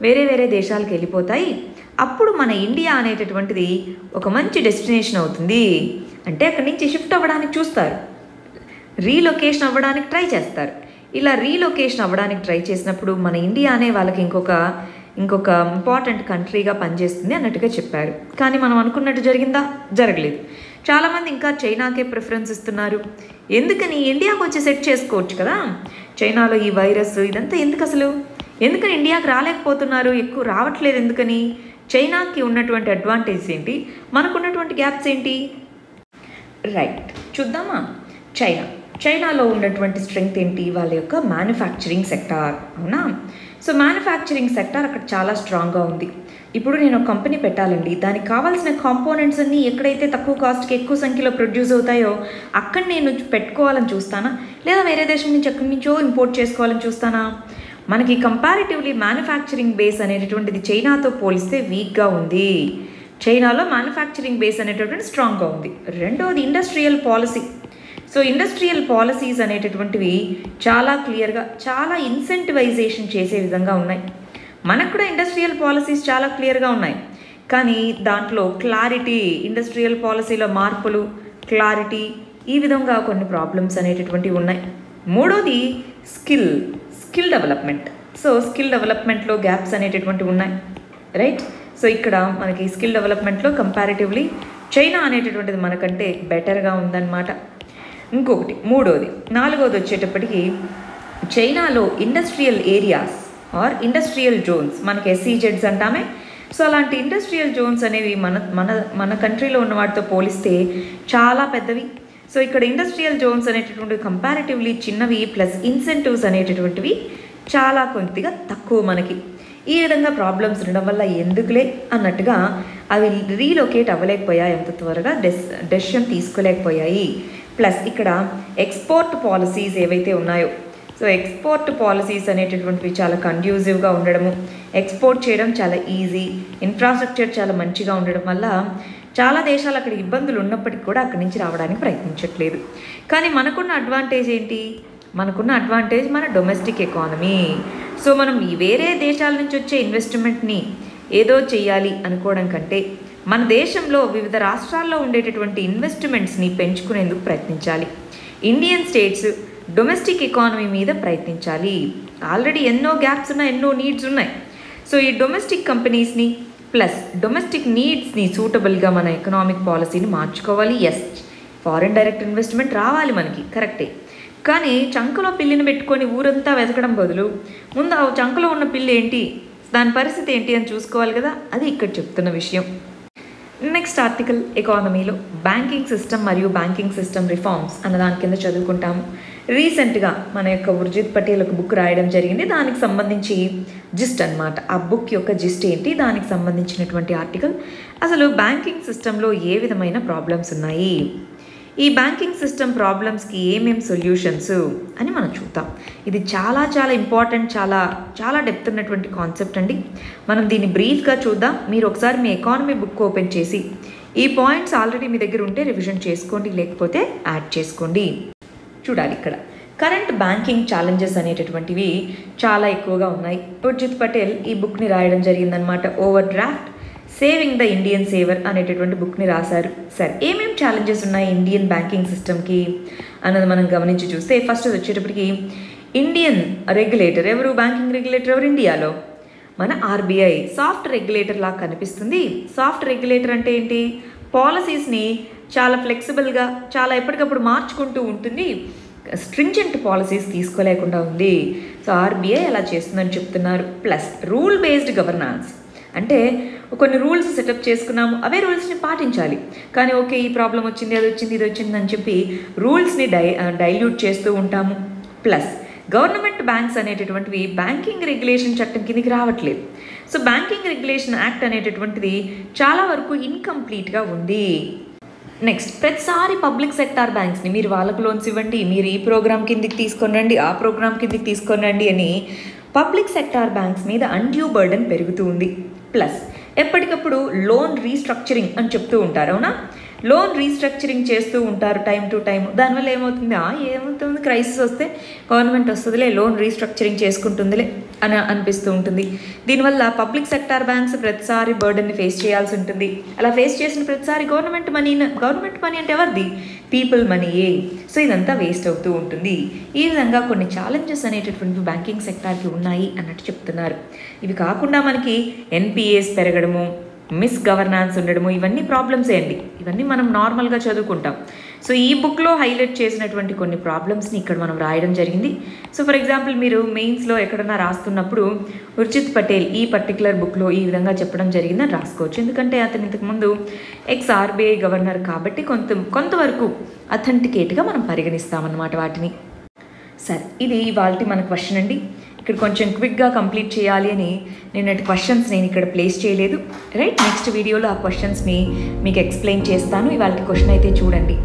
వేరే వేరే దేశాలకు వెళ్ళిపోతాయి, అప్పుడు మన ఇండియా అనేటటువంటిది ఒక మంచి డెస్టినేషన్ అవుతుంది. అంటే అక్కడి నుంచి షిఫ్ట్ అవ్వడానికి చూస్తారు, రీలొకేషన్ అవ్వడానికి ట్రై చేస్తారు. ఇలా రీలొకేషన్ అవ్వడానికి ట్రై చేసినప్పుడు మన ఇండియా అనే వాళ్ళకి ఇంకొక ఇంపార్టెంట్ కంట్రీగా పనిచేస్తుంది అన్నట్టుగా చెప్పారు. కానీ మనం అనుకున్నట్టు జరిగిందా? జరగలేదు. చాలామంది ఇంకా చైనాకే ప్రిఫరెన్స్ ఇస్తున్నారు. ఎందుకని? ఇండియాకు వచ్చి సెట్ చేసుకోవచ్చు కదా, చైనాలో ఈ వైరస్ ఇదంతా ఎందుకు అసలు, ఎందుకని ఇండియాకి రాలేకపోతున్నారు, ఎక్కువ రావట్లేదు ఎందుకని? చైనాకి ఉన్నటువంటి అడ్వాంటేజ్ ఏంటి, మనకున్నటువంటి గ్యాప్స్ ఏంటి? రైట్, చూద్దామా. చైనాలో ఉన్నటువంటి స్ట్రెంగ్త్ ఏంటి? వాళ్ళ యొక్క మ్యానుఫ్యాక్చరింగ్ సెక్టార్, అవునా. సో మ్యానుఫ్యాక్చరింగ్ సెక్టార్ అక్కడ చాలా స్ట్రాంగ్గా ఉంది. ఇప్పుడు నేను ఒక కంపెనీ పెట్టాలండి, దానికి కావాల్సిన కాంపోనెంట్స్ అన్నీ ఎక్కడైతే తక్కువ కాస్ట్కి ఎక్కువ సంఖ్యలో ప్రొడ్యూస్ అవుతాయో అక్కడ నేను పెట్టుకోవాలని చూస్తానా, లేదా వేరే దేశం నుంచి ఎక్కడి నుంచో ఇంపోర్ట్ చేసుకోవాలని చూస్తానా? మనకి కంపారిటివ్లీ మ్యానుఫ్యాక్చరింగ్ బేస్ అనేటటువంటిది చైనాతో పోలిస్తే వీక్గా ఉంది. చైనాలో మ్యానుఫ్యాక్చరింగ్ బేస్ అనేటటువంటి స్ట్రాంగ్గా ఉంది. రెండోది industrial policy. So industrial policies అనేటటువంటివి చాలా క్లియర్గా, చాలా ఇన్సెంటివైజేషన్ చేసే విధంగా ఉన్నాయి. మనకు కూడా ఇండస్ట్రియల్ పాలసీస్ చాలా క్లియర్గా ఉన్నాయి, కానీ దాంట్లో క్లారిటీ, ఇండస్ట్రియల్ పాలసీలో మార్పులు, క్లారిటీ, ఈ విధంగా కొన్ని ప్రాబ్లమ్స్ అనేటటువంటివి ఉన్నాయి. మూడోది స్కిల్ డెవలప్మెంట్. సో స్కిల్ డెవలప్మెంట్లో గ్యాప్స్ అనేటటువంటివి ఉన్నాయి, రైట్. సో ఇక్కడ మనకి స్కిల్ డెవలప్మెంట్లో కంపారిటివ్లీ చైనా అనేటటువంటిది మనకంటే బెటర్గా ఉందన్నమాట. ఇంకొకటి నాలుగోది వచ్చేటప్పటికి చైనాలో industrial areas are industrial Jones, మనకి SEZs అంటామే, సో అలాంటి ఇండస్ట్రియల్ జోన్స్ అనేవి మన మన మన కంట్రీలో ఉన్న వాటితో పోలిస్తే చాలా పెద్దవి. సో ఇక్కడ ఇండస్ట్రియల్ జోన్స్ అనేటటువంటివి కంపారిటివ్లీ చిన్నవి, ప్లస్ ఇన్సెంటివ్స్ అనేటటువంటివి చాలా కొద్దిగా తక్కువ మనకి. ఈ విధంగా ప్రాబ్లమ్స్ ఉండడం వల్ల ఎందుకులే అన్నట్టుగా అవి రీలొకేట్ అవ్వలేకపోయాయి, అంత త్వరగా డెసిషన్ తీసుకోలేకపోయాయి. ప్లస్ ఇక్కడ ఎక్స్పోర్ట్ పాలసీస్ ఏవైతే ఉన్నాయో, సో ఎక్స్పోర్ట్ పాలసీస్ అనేటటువంటివి చాలా కండ్యూజివ్గా ఉండడము, ఎక్స్పోర్ట్ చేయడం చాలా ఈజీ, ఇన్ఫ్రాస్ట్రక్చర్ చాలా మంచిగా ఉండడం వల్ల చాలా దేశాలు అక్కడ ఇబ్బందులు ఉన్నప్పటికీ కూడా అక్కడి నుంచి రావడానికి ప్రయత్నించట్లేదు. కానీ మనకున్న అడ్వాంటేజ్ ఏంటి? మనకున్న అడ్వాంటేజ్ మన డొమెస్టిక్ ఎకానమీ. సో మనం ఈ వేరే దేశాల నుంచి వచ్చే ఇన్వెస్ట్మెంట్ని ఏదో చేయాలి అనుకోవడం కంటే మన దేశంలో వివిధ రాష్ట్రాల్లో ఉండేటటువంటి ఇన్వెస్ట్మెంట్స్ని పెంచుకునేందుకు ప్రయత్నించాలి. ఇండియన్ స్టేట్స్ డొమెస్టిక్ ఎకానమీ మీద ప్రయత్నించాలి. ఆల్రెడీ ఎన్నో గ్యాప్స్ ఉన్నాయి, ఎన్నో నీడ్స్ ఉన్నాయి. సో ఈ డొమెస్టిక్ కంపెనీస్ని ప్లస్ డొమెస్టిక్ నీడ్స్ని సూటబుల్గా మన ఎకనామిక్ పాలసీని మార్చుకోవాలి. ఎస్, ఫారిన్ డైరెక్ట్ ఇన్వెస్ట్మెంట్ రావాలి మనకి, కరెక్టే. కానీ చంకలో పిల్లిని పెట్టుకొని ఊరంతా వెతకడం బదులు ముందు ఆ చంకలో ఉన్న పిల్లి ఏంటి, దాని పరిస్థితి ఏంటి అని చూసుకోవాలి కదా. అది ఇక్కడ చెప్తున్న విషయం. నెక్స్ట్ ఆర్టికల్ ఎకానమీలో బ్యాంకింగ్ సిస్టమ్ మరియు బ్యాంకింగ్ సిస్టమ్ రిఫార్మ్స్ అన్న దాని కింద చదువుకుంటాము. రీసెంట్గా మన యొక్క ఉర్జిత్ పటేల్ ఒక బుక్ రాయడం జరిగింది, దానికి సంబంధించి జిస్ట్ అనమాట. ఆ బుక్ యొక్క జిస్ట్ ఏంటి, దానికి సంబంధించినటువంటి ఆర్టికల్. అసలు బ్యాంకింగ్ సిస్టంలో ఏ విధమైన ప్రాబ్లమ్స్ ఉన్నాయి, ఈ బ్యాంకింగ్ సిస్టమ్ ప్రాబ్లమ్స్కి ఏమేమి సొల్యూషన్స్ అని మనం చూద్దాం. ఇది చాలా చాలా ఇంపార్టెంట్, చాలా చాలా డెప్త్ ఉన్నటువంటి కాన్సెప్ట్ అండి. మనం దీన్ని బ్రీఫ్గా చూద్దాం. మీరు ఒకసారి మీ ఎకానమీ బుక్ ఓపెన్ చేసి ఈ పాయింట్స్ ఆల్రెడీ మీ దగ్గర ఉంటే రివిజన్ చేసుకోండి, లేకపోతే యాడ్ చేసుకోండి. చూడాలి ఇక్కడ కరెంట్ బ్యాంకింగ్ ఛాలెంజెస్ అనేటటువంటివి చాలా ఎక్కువగా ఉన్నాయి. ఉర్జిత్ పటేల్ ఈ బుక్ని రాయడం జరిగిందనమాట. Over draft saving the Indian saver అనేటటువంటి బుక్ని రాశారు. సరే, ఏమేమి ఛాలెంజెస్ ఉన్నాయి ఇండియన్ బ్యాంకింగ్ సిస్టమ్కి అన్నది మనం గమనించి చూస్తే, ఫస్ట్ వచ్చేటప్పటికి ఇండియన్ రెగ్యులేటర్ ఎవరు, బ్యాంకింగ్ రెగ్యులేటర్ ఎవరు ఇండియాలో? మన ఆర్బీఐ. సాఫ్ట్ రెగ్యులేటర్ లాగా కనిపిస్తుంది. సాఫ్ట్ రెగ్యులేటర్ అంటే ఏంటి? పాలసీస్ని చాలా ఫ్లెక్సిబుల్గా, చాలా ఎప్పటికప్పుడు మార్చుకుంటూ ఉంటుంది, స్ట్రింజెంట్ పాలసీస్ తీసుకోలేకుండా ఉంది. సో ఆర్బీఐ అలా చేస్తుందని చెప్తున్నారు. ప్లస్ రూల్ బేస్డ్ గవర్నాన్స్ అంటే కొన్ని రూల్స్ సెటప్ చేసుకున్నాము, అవే రూల్స్ని పాటించాలి. కానీ ఓకే, ఈ ప్రాబ్లం వచ్చింది, అది వచ్చింది, ఇది వచ్చింది అని చెప్పి రూల్స్ని డైల్యూట్ చేస్తూ ఉంటాము. ప్లస్ గవర్నమెంట్ బ్యాంక్స్ అనేటటువంటివి బ్యాంకింగ్ రెగ్యులేషన్ చట్టం కిందకి రావట్లేదు. సో బ్యాంకింగ్ రెగ్యులేషన్ యాక్ట్ అనేటటువంటిది చాలా వరకు ఇన్కంప్లీట్గా ఉంది. నెక్స్ట్, ప్రతిసారి పబ్లిక్ సెక్టార్ బ్యాంక్స్ని మీరు వాళ్ళకు లోన్స్ ఇవ్వండి, మీరు ఈ ప్రోగ్రామ్ కిందికి తీసుకొని రండి, ఆ ప్రోగ్రామ్ కిందికి తీసుకొని రండి అని పబ్లిక్ సెక్టార్ బ్యాంక్స్ మీద అన్డ్యూ బర్డెన్ పెరుగుతూ ఉంది. ప్లస్ ఎప్పటికప్పుడు లోన్ రీస్ట్రక్చరింగ్ అని చెప్తూ ఉంటారు, అవునా? లోన్ రీస్ట్రక్చరింగ్ చేస్తూ ఉంటారు టైం టు టైం. దానివల్ల ఏమవుతుంది, ఏమవుతుంది, క్రైసిస్ వస్తే గవర్నమెంట్ వస్తుందిలే, లోన్ రీస్ట్రక్చరింగ్ చేసుకుంటుందిలే అని అనిపిస్తూ ఉంటుంది. దీనివల్ల పబ్లిక్ సెక్టార్ బ్యాంక్స్ ప్రతిసారి బర్డెన్ని ఫేస్ చేయాల్సి ఉంటుంది. అలా ఫేస్ చేసిన ప్రతిసారి గవర్నమెంట్ మనీ అంటే ఎవరిది? పీపుల్ మనీయే. సో ఇదంతా వేస్ట్ అవుతూ ఉంటుంది. ఈ విధంగా కొన్ని ఛాలెంజెస్ అనేటటువంటి బ్యాంకింగ్ సెక్టార్కి ఉన్నాయి అన్నట్టు చెప్తున్నారు. ఇవి కాకుండా మనకి ఎన్పిఏస్ పెరగడము, మిస్ గవర్నాన్స్ ఉండడము, ఇవన్నీ ప్రాబ్లమ్సే అండి. ఇవన్నీ మనం నార్మల్గా చదువుకుంటాం. సో ఈ బుక్లో హైలైట్ చేసినటువంటి కొన్ని ప్రాబ్లమ్స్ని ఇక్కడ మనం రాయడం జరిగింది. సో ఫర్ ఎగ్జాంపుల్ మీరు మెయిన్స్లో ఎక్కడన్నా రాస్తున్నప్పుడు ఉర్జిత్ పటేల్ ఈ పర్టికులర్ బుక్లో ఈ విధంగా చెప్పడం జరిగిందని రాసుకోవచ్చు. ఎందుకంటే అతను ఇంతకుముందు ఎక్స్ ఆర్బీఐ గవర్నర్ కాబట్టి కొంతవరకు అథెంటికేట్గా మనం పరిగణిస్తామన్నమాట వాటిని. సరే, ఇది ఇవాల్టి మన క్వశ్చన్ అండి. ఇక్కడ కొంచెం క్విక్గా కంప్లీట్ చేయాలి అని నిన్నటి క్వశ్చన్స్ నేను ఇక్కడ ప్లేస్ చేయలేదు. రైట్, నెక్స్ట్ వీడియోలో ఆ క్వశ్చన్స్ని మీకు ఎక్స్ప్లెయిన్ చేస్తాను. ఇవాళ క్వశ్చన్ అయితే చూడండి.